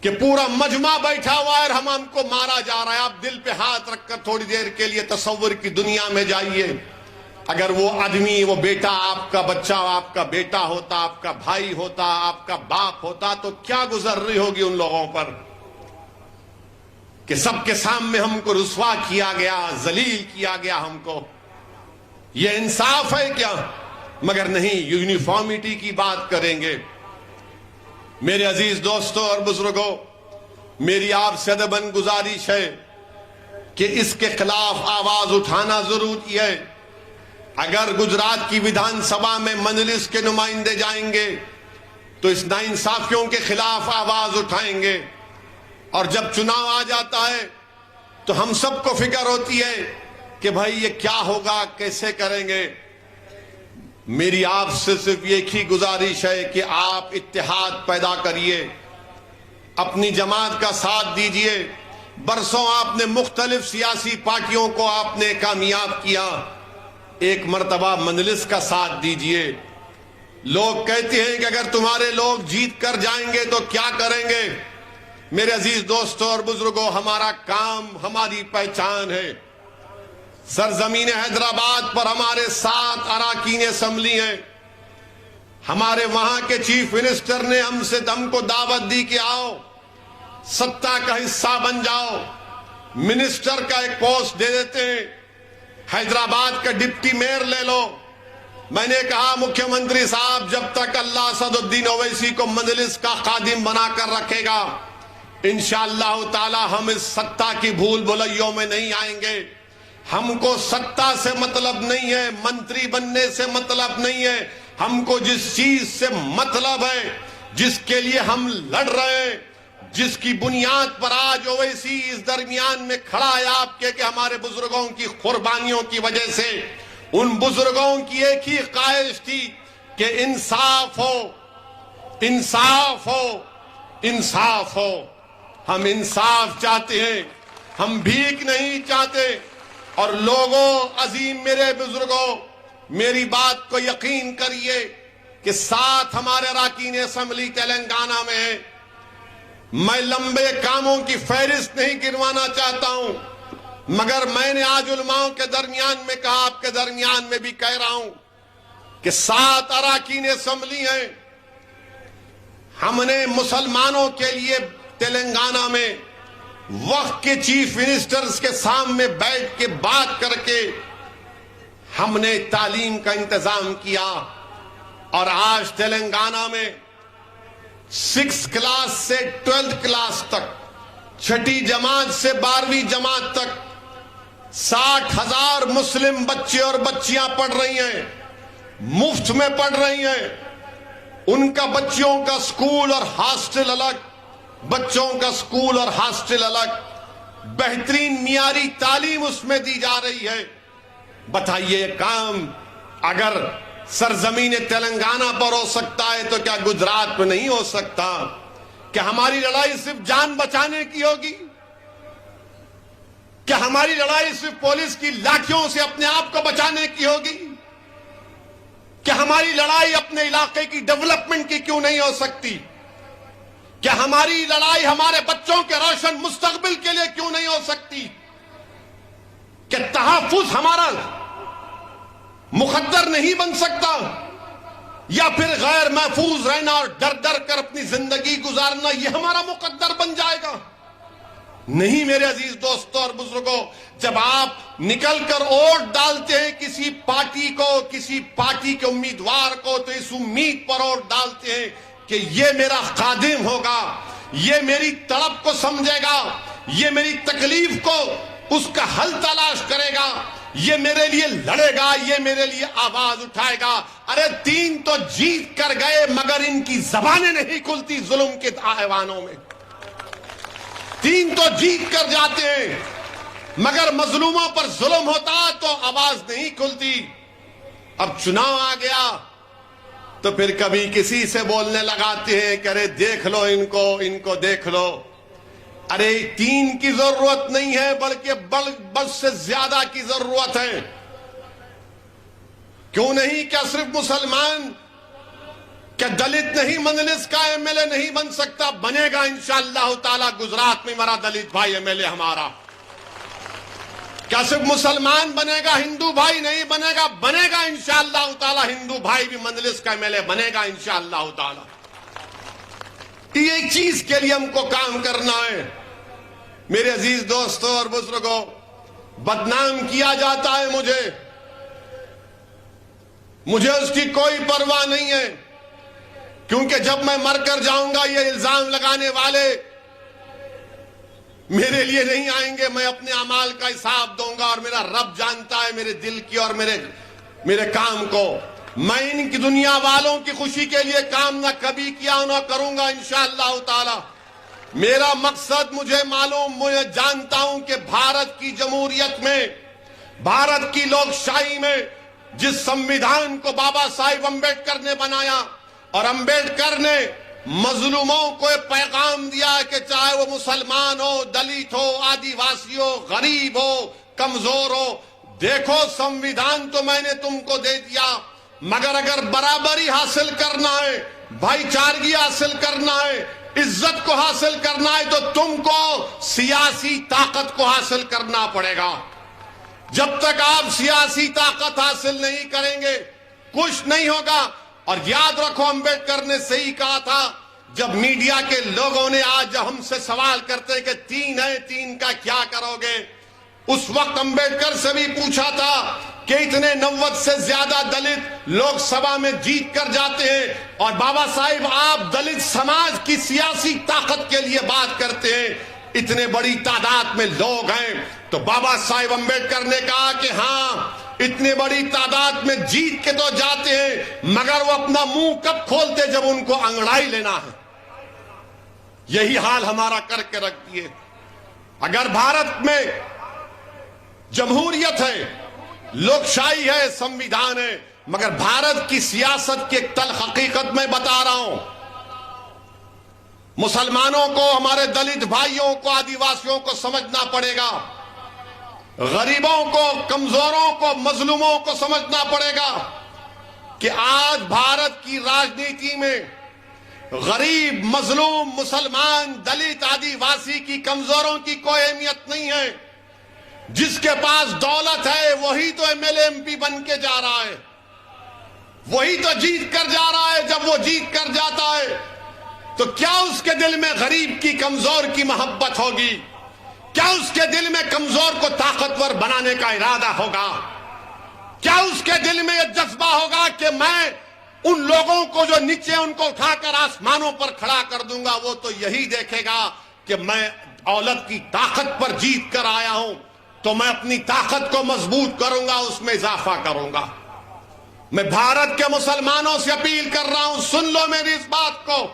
A: کہ پورا مجمع بیٹھا ہوا ہے اور ہم کو مارا جا رہا ہے. آپ دل پہ ہاتھ رکھ کر تھوڑی دیر کے لیے تصور کی دنیا میں جائیے. اگر وہ آدمی, وہ بیٹا آپ کا بچہ, آپ کا بیٹا ہوتا, آپ کا بھائی ہوتا, آپ کا باپ ہوتا تو کیا گزر رہی ہوگی ان لوگوں پر کہ سب کے سامنے ہم کو رسوا کیا گیا, ذلیل کیا گیا ہم کو. یہ انصاف ہے کیا؟ مگر نہیں, یونیفارمٹی کی بات کریں گے. میرے عزیز دوستوں اور بزرگوں, میری آپ سے ادباً گزارش ہے کہ اس کے خلاف آواز اٹھانا ضروری ہے. اگر گجرات کی ودھان سبھا میں مجلس کے نمائندے جائیں گے تو اس ناانصافیوں کے خلاف آواز اٹھائیں گے, اور جب چناؤ آ جاتا ہے تو ہم سب کو فکر ہوتی ہے کہ بھائی یہ کیا ہوگا, کیسے کریں گے. میری آپ سے صرف ایک ہی گزارش ہے کہ آپ اتحاد پیدا کریے, اپنی جماعت کا ساتھ دیجئے. برسوں آپ نے مختلف سیاسی پارٹیوں کو آپ نے کامیاب کیا, ایک مرتبہ مجلس کا ساتھ دیجئے. لوگ کہتے ہیں کہ اگر تمہارے لوگ جیت کر جائیں گے تو کیا کریں گے؟ میرے عزیز دوستوں اور بزرگوں, ہمارا کام, ہماری پہچان ہے. سرزمین حیدرآباد پر ہمارے 7 اراکین اسمبلی ہیں. ہمارے وہاں کے چیف منسٹر نے ہم کو دعوت دی کہ آؤ ستا کا حصہ بن جاؤ, منسٹر کا ایک پوسٹ دے دیتے ہیں, حیدرآباد کا ڈپٹی میئر لے لو. میں نے کہا مکھیہ منتری صاحب جب تک اللہ اسد الدین اویسی کو مجلس کا خادم بنا کر رکھے گا انشاءاللہ تعالی ہم اس ستا کی بھول بھلیوں میں نہیں آئیں گے. ہم کو ستا سے مطلب نہیں ہے, منتری بننے سے مطلب نہیں ہے. ہم کو جس چیز سے مطلب ہے, جس کے لیے ہم لڑ رہے ہیں, جس کی بنیاد پر آج اویسی اس درمیان میں کھڑا ہے آپ کے کہ ہمارے بزرگوں کی قربانیوں کی وجہ سے, ان بزرگوں کی ایک ہی خواہش تھی کہ انصاف ہو, انصاف ہو, انصاف ہو. ہم انصاف چاہتے ہیں, ہم بھیک نہیں چاہتے. اور لوگوں, عظیم میرے بزرگوں, میری بات کو یقین کریے کہ 7 ہمارے اراکین اسمبلی تلنگانہ میں ہیں. میں لمبے کاموں کی فہرست نہیں گنوانا چاہتا ہوں, مگر میں نے آج علماؤں کے درمیان میں کہا, آپ کے درمیان میں بھی کہہ رہا ہوں کہ 7 اراکین اسمبلی ہیں. ہم نے مسلمانوں کے لیے تلنگانہ میں وقت کے چیف منسٹرز کے سامنے بیٹھ کے بات کر کے ہم نے تعلیم کا انتظام کیا. اور آج تلنگانہ میں 6 کلاس سے 12 کلاس تک, 6ٹھی جماعت سے 12ویں جماعت تک 60,000 مسلم بچے اور بچیاں پڑھ رہی ہیں, مفت میں پڑھ رہی ہیں. ان کا بچوں کا سکول اور ہاسٹل الگ, بچوں کا سکول اور ہاسٹل الگ, بہترین معیاری تعلیم اس میں دی جا رہی ہے. بتائیے کام اگر سرزمین تلنگانہ پر ہو سکتا ہے تو کیا گجرات میں نہیں ہو سکتا؟ کیا ہماری لڑائی صرف جان بچانے کی ہوگی؟ کیا ہماری لڑائی صرف پولیس کی لاٹھیوں سے اپنے آپ کو بچانے کی ہوگی؟ کیا ہماری لڑائی اپنے علاقے کی ڈیولپمنٹ کی کیوں نہیں ہو سکتی؟ کیا ہماری لڑائی ہمارے بچوں کے روشن مستقبل کے لیے کیوں نہیں ہو سکتی؟ کیا تحفظ ہمارا مقدر نہیں بن سکتا؟ یا پھر غیر محفوظ رہنا اور ڈر ڈر کر اپنی زندگی گزارنا یہ ہمارا مقدر بن جائے گا؟ نہیں میرے عزیز دوستوں اور بزرگوں, جب آپ نکل کر ووٹ ڈالتے ہیں کسی پارٹی کو, کسی پارٹی کے امیدوار کو, تو اس امید پر ووٹ ڈالتے ہیں کہ یہ میرا خادم ہوگا, یہ میری طلب کو سمجھے گا, یہ میری تکلیف کو اس کا حل تلاش کرے گا, یہ میرے لیے لڑے گا, یہ میرے لیے آواز اٹھائے گا. ارے 3 تو جیت کر گئے مگر ان کی زبانیں نہیں کھلتی ظلم کے ایوانوں میں. 3 تو جیت کر جاتے ہیں مگر مظلوموں پر ظلم ہوتا تو آواز نہیں کھلتی. اب چناؤ آ گیا تو پھر کبھی کسی سے بولنے لگاتے ہیں کہ ارے دیکھ لو ان کو دیکھ لو. ارے 3 کی ضرورت نہیں ہے بلکہ بس سے زیادہ کی ضرورت ہے. کیوں نہیں؟ کیا صرف مسلمان, کیا دلت نہیں مجلس کا ایم ایل اے نہیں بن سکتا؟ بنے گا انشاءاللہ تعالی. گجرات میں میرا دلت بھائی ایم ایل اے ہمارا. کیا صرف مسلمان بنے گا, ہندو بھائی نہیں بنے گا؟ بنے گا انشاءاللہ تعالی. ہندو بھائی بھی مجلس کا ایم ایل اے بنے گا انشاءاللہ تعالی. یہ ایک چیز کے لیے ہم کو کام کرنا ہے. میرے عزیز دوستوں اور بزرگوں, بدنام کیا جاتا ہے مجھے اس کی کوئی پرواہ نہیں ہے, کیونکہ جب میں مر کر جاؤں گا یہ الزام لگانے والے میرے لیے نہیں آئیں گے. میں اپنے اعمال کا حساب دوں گا اور میرا رب جانتا ہے میرے دل کی اور میرے کام کو. میں ان کی دنیا والوں کی خوشی کے لیے کام نہ کبھی کیا نہ کروں گا انشاءاللہ تعالی. میرا مقصد مجھے معلوم, میں جانتا ہوں کہ بھارت کی جمہوریت میں, بھارت کی لوک شاہی میں جس سمویدھان کو بابا صاحب امبیڈکر نے بنایا, اور امبیڈکر نے مظلوموں کو ایک پیغام دیا کہ چاہے وہ مسلمان ہو, دلت ہو, آدیواسی ہو, غریب ہو, کمزور ہو, دیکھو سمویدھان تو میں نے تم کو دے دیا, مگر اگر برابری حاصل کرنا ہے, بھائی چارگی حاصل کرنا ہے, عزت کو حاصل کرنا ہے تو تم کو سیاسی طاقت کو حاصل کرنا پڑے گا. جب تک آپ سیاسی طاقت حاصل نہیں کریں گے کچھ نہیں ہوگا. اور یاد رکھو امبیڈکر نے صحیح کہا تھا. جب میڈیا کے لوگوں نے آج ہم سے سوال کرتے ہیں کہ 3 ہے 3 کا کیا کرو گے, اس وقت امبیڈکر سے بھی پوچھا تھا کہ اتنے 90 سے زیادہ دلت لوک سبھا میں جیت کر جاتے ہیں اور بابا صاحب آپ دلت سماج کی سیاسی طاقت کے لیے بات کرتے ہیں, اتنے بڑی تعداد میں لوگ ہیں. تو بابا صاحب امبیڈکر نے کہا کہ ہاں اتنی بڑی تعداد میں جیت کے تو جاتے ہیں مگر وہ اپنا منہ کب کھولتے جب ان کو انگڑائی لینا ہے. یہی حال ہمارا کر کے رکھ دیے. اگر بھارت میں جمہوریت ہے, لوکشاہی ہے, سمویدھان ہے, مگر بھارت کی سیاست کی ایک تلخ حقیقت میں بتا رہا ہوں. مسلمانوں کو, ہمارے دلت بھائیوں کو, آدیواسیوں کو سمجھنا پڑے گا, غریبوں کو, کمزوروں کو, مظلوموں کو سمجھنا پڑے گا کہ آج بھارت کی راجنیتی میں غریب, مظلوم, مسلمان, دلت, آدیواسی کی, کمزوروں کی کوئی اہمیت نہیں ہے. جس کے پاس دولت ہے وہی تو MLA MP بن کے جا رہا ہے, وہی تو جیت کر جا رہا ہے. جب وہ جیت کر جاتا ہے تو کیا اس کے دل میں غریب کی, کمزور کی محبت ہوگی؟ کیا اس کے دل میں کمزور کو طاقتور بنانے کا ارادہ ہوگا؟ کیا اس کے دل میں یہ جذبہ ہوگا کہ میں ان لوگوں کو جو نیچے ان کو اٹھا کر آسمانوں پر کھڑا کر دوں گا؟ وہ تو یہی دیکھے گا کہ میں دولت کی طاقت پر جیت کر آیا ہوں تو میں اپنی طاقت کو مضبوط کروں گا, اس میں اضافہ کروں گا. میں بھارت کے مسلمانوں سے اپیل کر رہا ہوں, سن لو میری اس بات کو.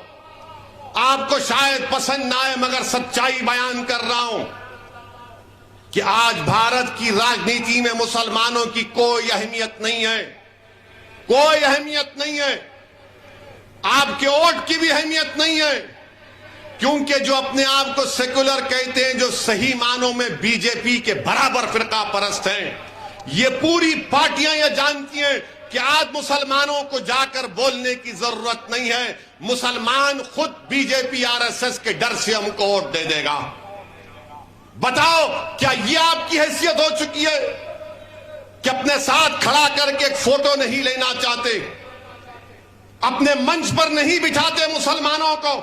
A: آپ کو شاید پسند نہ آئے مگر سچائی بیان کر رہا ہوں کہ آج بھارت کی راجنیتی میں مسلمانوں کی کوئی اہمیت نہیں ہے, کوئی اہمیت نہیں ہے. آپ کے ووٹ کی بھی اہمیت نہیں ہے, کیونکہ جو اپنے آپ کو سیکولر کہتے ہیں, جو صحیح معنوں میں بی جے پی کے برابر فرقہ پرست ہیں, یہ پوری پارٹیاں یہ جانتی ہیں کہ آج مسلمانوں کو جا کر بولنے کی ضرورت نہیں ہے. مسلمان خود B J P R S S کے ڈر سے ہم کو ووٹ دے دے گا. بتاؤ کیا یہ آپ کی حیثیت ہو چکی ہے کہ اپنے ساتھ کھڑا کر کے ایک فوٹو نہیں لینا چاہتے, اپنے منچ پر نہیں بٹھاتے مسلمانوں کو؟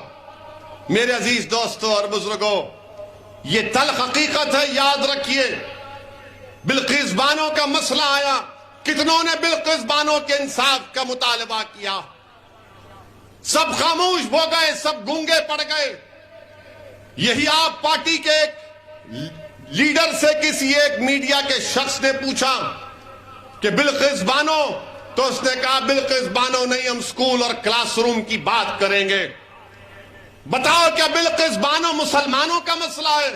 A: میرے عزیز دوستوں اور بزرگوں, یہ تلخ حقیقت ہے, یاد رکھیے. بلقیس بانو کا مسئلہ آیا, کتنوں نے بلقیس بانو کے انصاف کا مطالبہ کیا؟ سب خاموش ہو گئے, سب گونگے پڑ گئے. یہی آپ پارٹی کے ایک لیڈر سے کسی ایک میڈیا کے شخص نے پوچھا کہ بلقیس بانو, تو اس نے کہا بلقیس بانو نہیں, ہم سکول اور کلاس روم کی بات کریں گے. بتاؤ کیا بلقیس بانو مسلمانوں کا مسئلہ ہے؟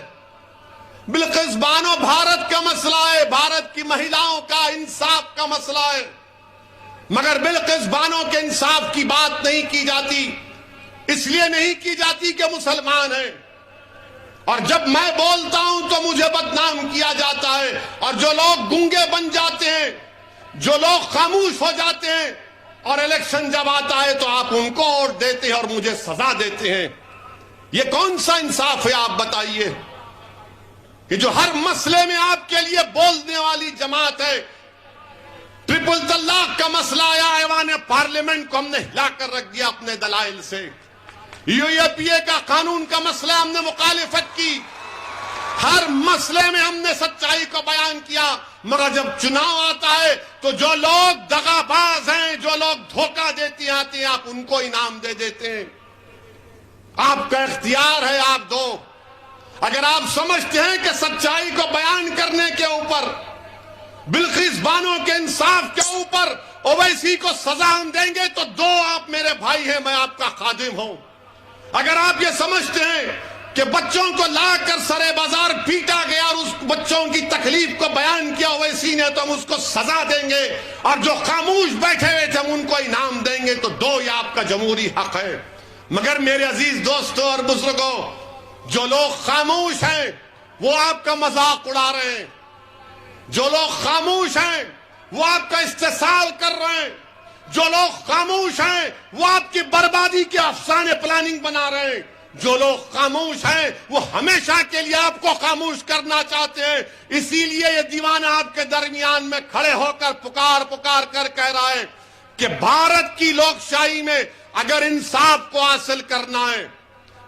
A: بلقیس بانو بھارت کا مسئلہ ہے, بھارت کی مہیلاؤں کا انصاف کا مسئلہ ہے. مگر بلقیس بانو کے انصاف کی بات نہیں کی جاتی. اس لیے نہیں کی جاتی کہ مسلمان ہیں, اور جب میں بولتا ہوں تو مجھے بدنام کیا جاتا ہے. اور جو لوگ گونگے بن جاتے ہیں, جو لوگ خاموش ہو جاتے ہیں, اور الیکشن جب آتا ہے تو آپ ان کو ووٹ دیتے ہیں اور مجھے سزا دیتے ہیں. یہ کون سا انصاف ہے آپ بتائیے کہ جو ہر مسئلے میں آپ کے لیے بولنے والی جماعت ہے. ٹرپل طلاق کا مسئلہ آیا, ایوان پارلیمنٹ کو ہم نے ہلا کر رکھ دیا اپنے دلائل سے. یو اے پی اے کا قانون کا مسئلہ ہم نے مخالفت کی. ہر مسئلے میں ہم نے سچائی کو بیان کیا. مگر جب چناؤ آتا ہے تو جو لوگ دغا باز ہیں, جو لوگ دھوکہ دیتے آتے ہیں, آپ ان کو انعام دے دیتے ہیں. آپ کا اختیار ہے, آپ دو. اگر آپ سمجھتے ہیں کہ سچائی کو بیان کرنے کے اوپر, بلقیس بانو کے انصاف کے اوپر اویسی کو سزا ہم دیں گے تو دو, آپ میرے بھائی ہیں, میں آپ کا خادم ہوں. اگر آپ یہ سمجھتے ہیں کہ بچوں کو لا کر سرے بازار پیٹا گیا اور اس بچوں کی تکلیف کو بیان کیا اویسی نے, تو ہم اس کو سزا دیں گے, اور جو خاموش بیٹھے ہوئے تھے ہم ان کو انعام دیں گے, تو دو, یہ آپ کا جمہوری حق ہے. مگر میرے عزیز دوستوں اور بزرگوں, جو لوگ خاموش ہیں وہ آپ کا مذاق اڑا رہے ہیں. جو لوگ خاموش ہیں وہ آپ کا استحصال کر رہے ہیں. جو لوگ خاموش ہیں وہ آپ کی بربادی کے افسانے پلاننگ بنا رہے ہیں. جو لوگ خاموش ہیں وہ ہمیشہ کے لیے آپ کو خاموش کرنا چاہتے ہیں. اسی لیے یہ دیوانہ آپ کے درمیان میں کھڑے ہو کر پکار کر کہہ رہا ہے کہ بھارت کی لوک شاہی میں اگر انصاف کو حاصل کرنا ہے،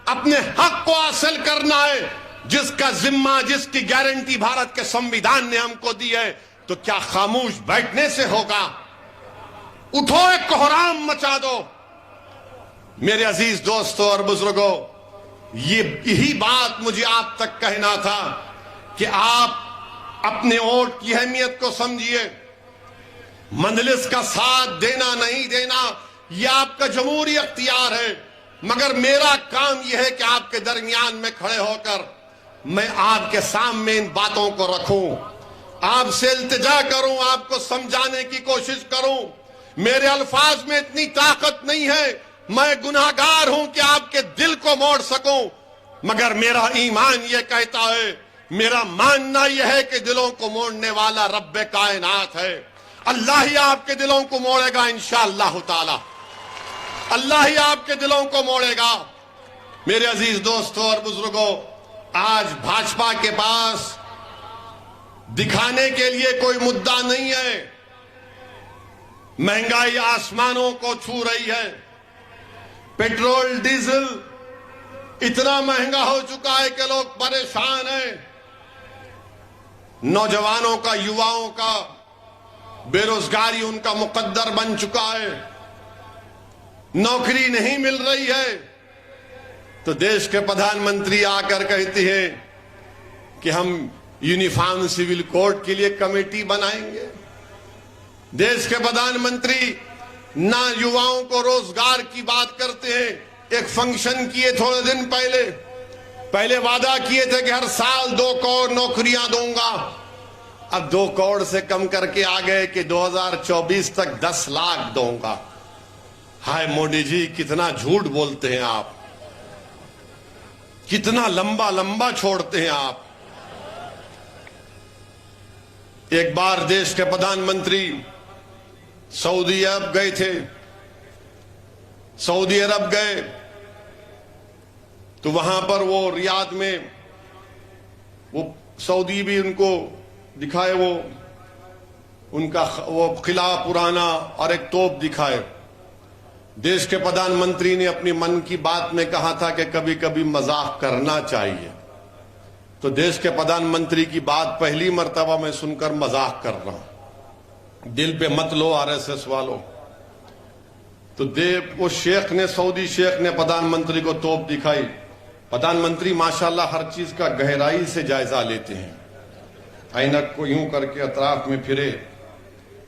A: اپنے حق کو حاصل کرنا ہے، جس کا ذمہ، جس کی گارنٹی بھارت کے سنویدھان نے ہم کو دی ہے، تو کیا خاموش بیٹھنے سے ہوگا؟ اٹھو، ایک کوہرام مچا دو. میرے عزیز دوستوں اور بزرگوں، یہی بات مجھے آپ تک کہنا تھا کہ آپ اپنے ووٹ کی اہمیت کو سمجھیے. مجلس کا ساتھ دینا نہیں دینا یہ آپ کا جمہوری اختیار ہے، مگر میرا کام یہ ہے کہ آپ کے درمیان میں کھڑے ہو کر میں آپ کے سامنے ان باتوں کو رکھوں، آپ سے التجا کروں، آپ کو سمجھانے کی کوشش کروں. میرے الفاظ میں اتنی طاقت نہیں ہے، میں گناہگار ہوں کہ آپ کے دل کو موڑ سکوں، مگر میرا ایمان یہ کہتا ہے، میرا ماننا یہ ہے کہ دلوں کو موڑنے والا رب کائنات ہے. اللہ ہی آپ کے دلوں کو موڑے گا انشاءاللہ تعالی، اللہ ہی آپ کے دلوں کو موڑے گا. میرے عزیز دوستوں اور بزرگوں، آج بھاجپا کے پاس دکھانے کے لیے کوئی مدعا نہیں ہے. مہنگائی آسمانوں کو چھو رہی ہے، پیٹرول ڈیزل اتنا مہنگا ہو چکا ہے کہ لوگ پریشان ہیں. نوجوانوں کا، یواؤں کا بے روزگاری ان کا مقدر بن چکا ہے، نوکری نہیں مل رہی ہے. تو دیش کے پردھان منتری آ کر کہتے ہیں کہ ہم یونیفارم سول کوڈ کے لیے کمیٹی بنائیں گے. دیش کے پردھان منتری نہ یواؤں کو روزگار کی بات کرتے ہیں. ایک فنکشن کیے تھوڑے دن پہلے وعدہ کیے تھے کہ ہر سال 2 کروڑ نوکریاں دوں گا. اب 2 کروڑ سے کم کر کے آ گئے کہ 2024 تک 10 لاکھ دوں گا. ہائے مودی جی، کتنا جھوٹ بولتے ہیں آپ، کتنا لمبا چھوڑتے ہیں آپ. ایک بار دیش کے پردھان منتری سعودی عرب گئے تھے. سعودی عرب گئے تو وہاں پر وہ ریاض میں وہ سعودی بھی ان کو دکھائے، وہ ان کا وہ قلعہ پرانا اور ایک توپ دکھائے. دیش کے پردھان منتری نے اپنی من کی بات میں کہا تھا کہ کبھی کبھی مذاق کرنا چاہیے. تو دیش کے پردھان منتری کی بات پہلی مرتبہ میں سن کر مذاق کر رہا ہوں، دل پہ مت لو RSS والوں. تو وہ شیخ نے، سعودی شیخ نے پردھان منتری کو توپ دکھائی. پردھان منتری ماشاءاللہ ہر چیز کا گہرائی سے جائزہ لیتے ہیں. اینک کو یوں کر کے اطراف میں پھرے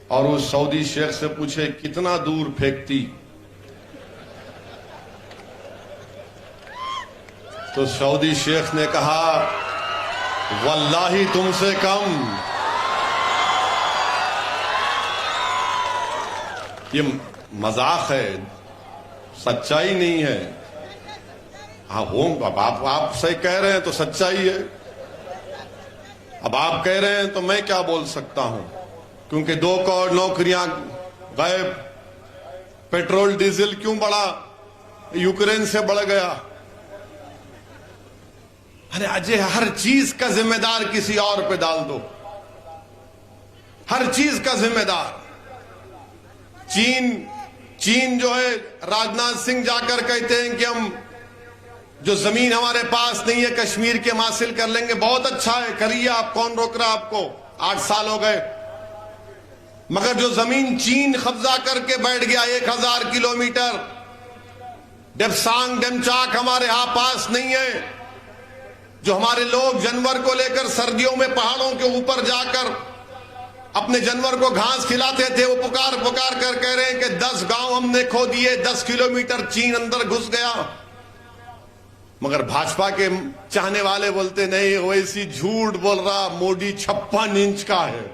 A: اور اس سعودی شیخ سے پوچھے کتنا دور پھینکتی. تو سعودی شیخ نے کہا واللہ تم سے کم. یہ مذاق ہے، سچائی نہیں ہے. ہاں اب آپ صحیح کہہ رہے ہیں تو سچائی ہے. اب آپ کہہ رہے ہیں تو میں کیا بول سکتا ہوں، کیونکہ 2 کروڑ نوکریاں غائب. پیٹرول ڈیزل کیوں بڑھا؟ یوکرین سے بڑھ گیا. ارے اجے ہر چیز کا ذمہ دار کسی اور پہ ڈال دو، ہر چیز کا ذمہ دار. چین جو ہے، راجناتھ سنگھ جا کر کہتے ہیں کہ ہم جو زمین ہمارے پاس نہیں ہے کشمیر کے ہم حاصل کر لیں گے. بہت اچھا ہے، کریے آپ، کون روک رہا آپ کو؟ 8 سال ہو گئے. مگر جو زمین چین قبضہ کر کے بیٹھ گیا 1000 کلومیٹر، ڈیپسانگ ڈیمچاک ہمارے ہاں پاس نہیں ہے. جو ہمارے لوگ جانور کو لے کر سردیوں میں پہاڑوں کے اوپر جا کر اپنے جانور کو گھاس کھلاتے تھے، وہ پکار کر کہہ رہے ہیں کہ 10 گاؤں ہم نے کھو دیے، 10 کلومیٹر چین اندر گھس گیا. مگر بھاجپا کے چاہنے والے بولتے نہیں، ویسی جھوٹ بول رہا، مودی 56 انچ کا ہے.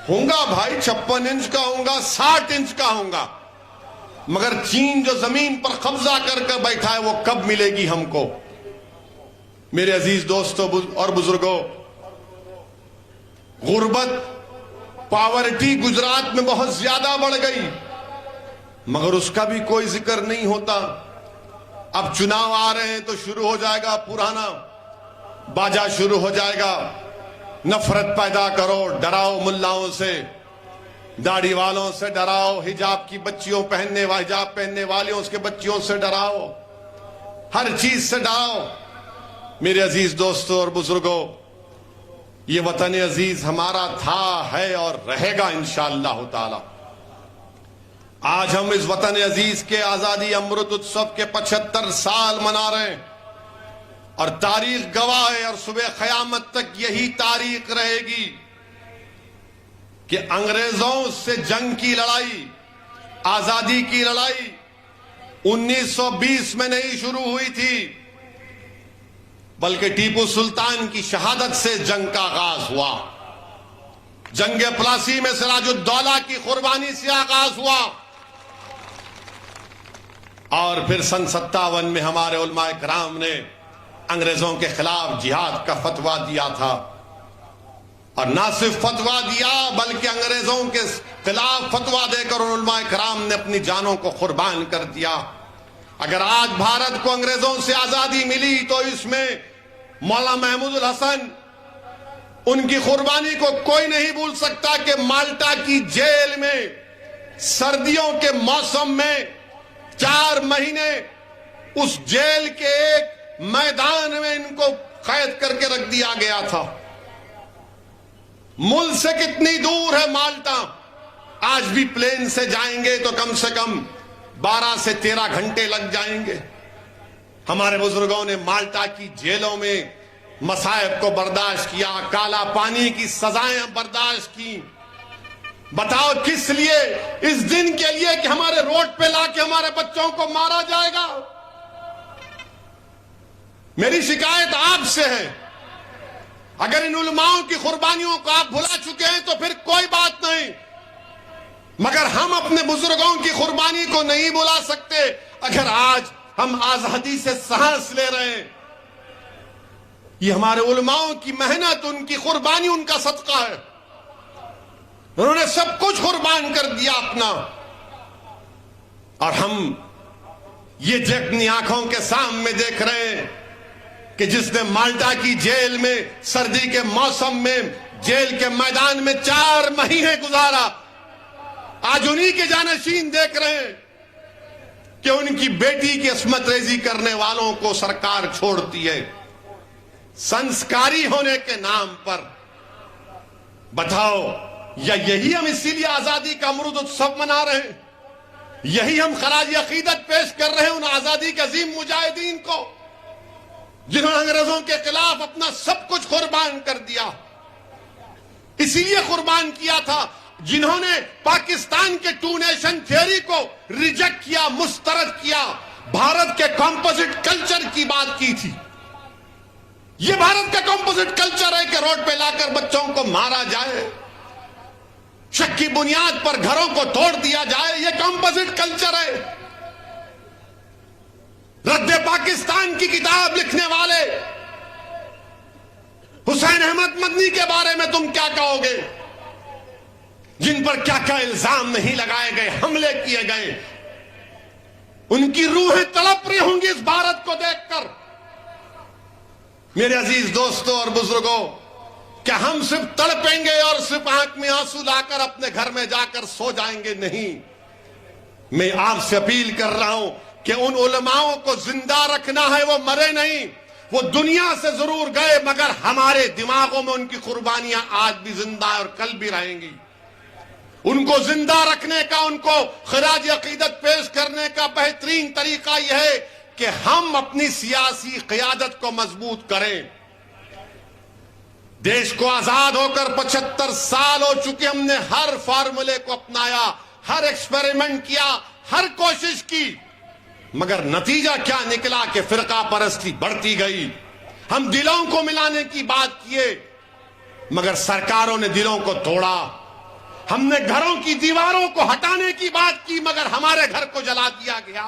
A: ہوں گا بھائی، 56 انچ کا ہوں گا، 60 انچ کا ہوں گا، مگر چین جو زمین پر قبضہ کر کے بیٹھا ہے وہ کب ملے گی ہم کو؟ میرے عزیز دوستوں اور بزرگوں، غربت، پاورٹی گجرات میں بہت زیادہ بڑھ گئی، مگر اس کا بھی کوئی ذکر نہیں ہوتا. اب چناؤ آ رہے ہیں تو شروع ہو جائے گا پرانا باجا، شروع ہو جائے گا نفرت پیدا کرو، ڈراؤ ملاؤں سے، داڑھی والوں سے ڈراؤ، حجاب کی بچیوں حجاب پہننے والیوں کے بچیوں سے ڈراؤ، ہر چیز سے ڈراؤ۔ میرے عزیز دوستوں اور بزرگوں، یہ وطن عزیز ہمارا تھا، ہے اور رہے گا انشاءاللہ تعالی۔ آج ہم اس وطن عزیز کے آزادی امرت اتسو کے 75 سال منا رہے ہیں، اور تاریخ گواہ ہے اور صبح قیامت تک یہی تاریخ رہے گی کہ انگریزوں سے جنگ کی لڑائی، آزادی کی لڑائی 1920 میں نہیں شروع ہوئی تھی، بلکہ ٹیپو سلطان کی شہادت سے جنگ کا آغاز ہوا۔ جنگ پلاسی میں سراج الدولہ کی قربانی سے آغاز ہوا، اور پھر سن 57 میں ہمارے علماء کرام نے انگریزوں کے خلاف جہاد کا فتویٰ دیا تھا، اور نہ صرف فتویٰ دیا بلکہ انگریزوں کے خلاف فتویٰ دے کر ان علماء کرام نے اپنی جانوں کو قربان کر دیا۔ اگر آج بھارت کو انگریزوں سے آزادی ملی تو اس میں مولانا محمود الحسن، ان کی قربانی کو کوئی نہیں بھول سکتا کہ مالٹا کی جیل میں سردیوں کے موسم میں 4 مہینے اس جیل کے ایک میدان میں ان کو قید کر کے رکھ دیا گیا تھا۔ ملک سے کتنی دور ہے مالٹا؟ آج بھی پلین سے جائیں گے تو کم سے کم 12 سے 13 گھنٹے لگ جائیں گے۔ ہمارے بزرگوں نے مالٹا کی جیلوں میں مصائب کو برداشت کیا، کالا پانی کی سزائیں برداشت کی۔ بتاؤ کس لیے؟ اس دن کے لیے کہ ہمارے روڈ پہ لا کے ہمارے بچوں کو مارا جائے گا۔ میری شکایت آپ سے ہے، اگر ان علماؤں کی قربانیوں کو آپ بھلا چکے ہیں تو پھر کوئی بات نہیں، مگر ہم اپنے بزرگوں کی قربانی کو نہیں بھلا سکتے۔ اگر آج ہم آزادی سے سانس لے رہے ہیں، یہ ہمارے علماؤں کی محنت، ان کی قربانی، ان کا صدقہ ہے۔ انہوں نے سب کچھ قربان کر دیا اپنا، اور ہم یہ اپنی آنکھوں کے سامنے دیکھ رہے ہیں کہ جس نے مالٹا کی جیل میں سردی کے موسم میں جیل کے میدان میں 4 مہینے گزارا، آج انہی کے جانشین دیکھ رہے ہیں کہ ان کی بیٹی کی عصمت ریزی کرنے والوں کو سرکار چھوڑتی ہے سنسکاری ہونے کے نام پر۔ بتاؤ، یا یہی ہم اسی لیے آزادی کا امرت اتسو منا رہے ہیں؟ یہی ہم خراج عقیدت پیش کر رہے ہیں ان آزادی کے عظیم مجاہدین کو جنہوں نے انگریزوں کے خلاف اپنا سب کچھ قربان کر دیا؟ اسی لیے قربان کیا تھا جنہوں نے پاکستان کے 2 نیشن تھیوری کو ریجیکٹ کیا، مسترد کیا، بھارت کے کمپوزٹ کلچر کی بات کی تھی۔ یہ بھارت کا کمپوزٹ کلچر ہے کہ روڈ پہ لا کر بچوں کو مارا جائے، شک کی بنیاد پر گھروں کو توڑ دیا جائے، یہ کمپوزٹ کلچر ہے۔ رد پاکستان کی کتاب لکھنے والے حسین احمد مدنی کے بارے میں تم کیا کہو گے؟ جن پر کیا کیا الزام نہیں لگائے گئے، حملے کیے گئے، ان کی روحیں تڑپ رہی ہوں گی اس بھارت کو دیکھ کر۔ میرے عزیز دوستوں اور بزرگوں، کیا ہم صرف تڑپیں گے اور صرف آنکھ میں آنسو لا کر اپنے گھر میں جا کر سو جائیں گے؟ نہیں، میں آپ سے اپیل کر رہا ہوں کہ ان علماؤں کو زندہ رکھنا ہے، وہ مرے نہیں، وہ دنیا سے ضرور گئے مگر ہمارے دماغوں میں ان کی قربانیاں آج بھی زندہ ہیں اور کل بھی رہیں گی۔ ان کو زندہ رکھنے کا، ان کو خراج عقیدت پیش کرنے کا بہترین طریقہ یہ ہے کہ ہم اپنی سیاسی قیادت کو مضبوط کریں۔ دیش کو آزاد ہو کر 75 سال ہو چکے، ہم نے ہر فارمولے کو اپنایا، ہر ایکسپیریمنٹ کیا، ہر کوشش کی، مگر نتیجہ کیا نکلا کہ فرقہ پرستی بڑھتی گئی۔ ہم دلوں کو ملانے کی بات کیے مگر سرکاروں نے دلوں کو توڑا۔ ہم نے گھروں کی دیواروں کو ہٹانے کی بات کی مگر ہمارے گھر کو جلا دیا گیا۔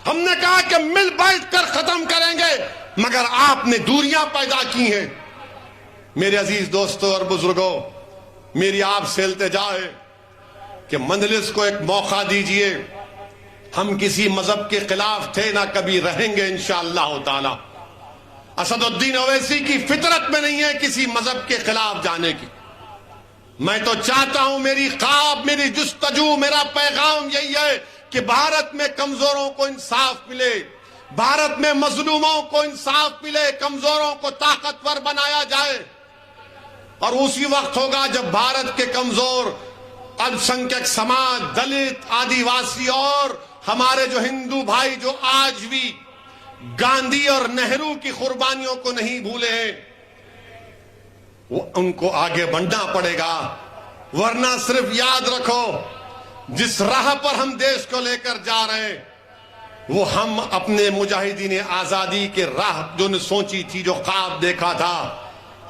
A: ہم نے کہا کہ مل بیٹھ کر ختم کریں گے مگر آپ نے دوریاں پیدا کی ہیں۔ میرے عزیز دوستوں اور بزرگوں، میری آپ سے التجا ہے کہ مجلس کو ایک موقع دیجئے ہم کسی مذہب کے خلاف تھے، نہ کبھی رہیں گے انشاءاللہ تعالی۔ اسد الدین اویسی کی فطرت میں نہیں ہے کسی مذہب کے خلاف جانے کی۔ میں تو چاہتا ہوں، میری خواب، میری جستجو، میرا پیغام یہی ہے کہ بھارت میں کمزوروں کو انصاف ملے، بھارت میں مظلوموں کو انصاف ملے، کمزوروں کو طاقتور بنایا جائے۔ اور اسی وقت ہوگا جب بھارت کے کمزور الپسنکھیک سماج، دلت، آدیواسی اور ہمارے جو ہندو بھائی جو آج بھی گاندھی اور نہرو کی قربانیوں کو نہیں بھولے ہیں، ان کو آگے بڑھنا پڑے گا۔ ورنہ صرف یاد رکھو، جس راہ پر ہم دیش کو لے کر جا رہے ہیں وہ ہم اپنے مجاہدین آزادی کے راہ جو نے سوچی تھی، جو خواب دیکھا تھا،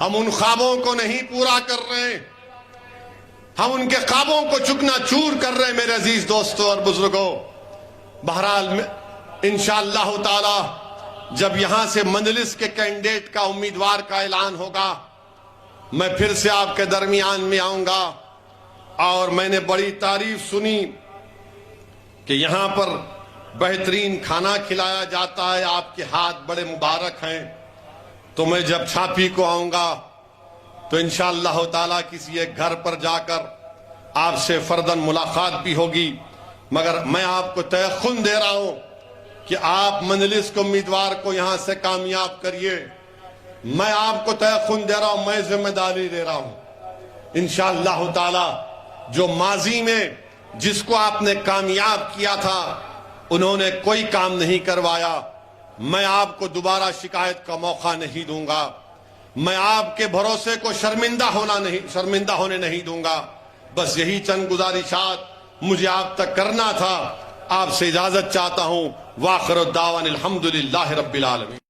A: ہم ان خوابوں کو نہیں پورا کر رہے، ہم ان کے خوابوں کو چکنا چور کر رہے ہیں میرے عزیز دوستوں اور بزرگوں۔ بہرحال انشاءاللہ تعالی جب یہاں سے مجلس کے کینڈیڈیٹ کا، امیدوار کا اعلان ہوگا، میں پھر سے آپ کے درمیان میں آؤں گا۔ اور میں نے بڑی تعریف سنی کہ یہاں پر بہترین کھانا کھلایا جاتا ہے، آپ کے ہاتھ بڑے مبارک ہیں۔ تو میں جب چھاپی کو آؤں گا تو انشاءاللہ تعالی کسی ایک گھر پر جا کر آپ سے فرداً ملاقات بھی ہوگی، مگر میں آپ کو تیقن دے رہا ہوں کہ آپ مجلس کے امیدوار کو یہاں سے کامیاب کریے۔ میں آپ کو تیقن دے رہا ہوں، میں ذمہ داری دے رہا ہوں انشاءاللہ تعالی۔ جو ماضی میں جس کو آپ نے کامیاب کیا تھا انہوں نے کوئی کام نہیں کروایا، میں آپ کو دوبارہ شکایت کا موقع نہیں دوں گا، میں آپ کے بھروسے کو شرمندہ ہونے نہیں دوں گا۔ بس یہی چند گزارشات مجھے آپ تک کرنا تھا۔ آپ سے اجازت چاہتا ہوں۔ وآخر الدعوانا الحمدللہ رب العالمین۔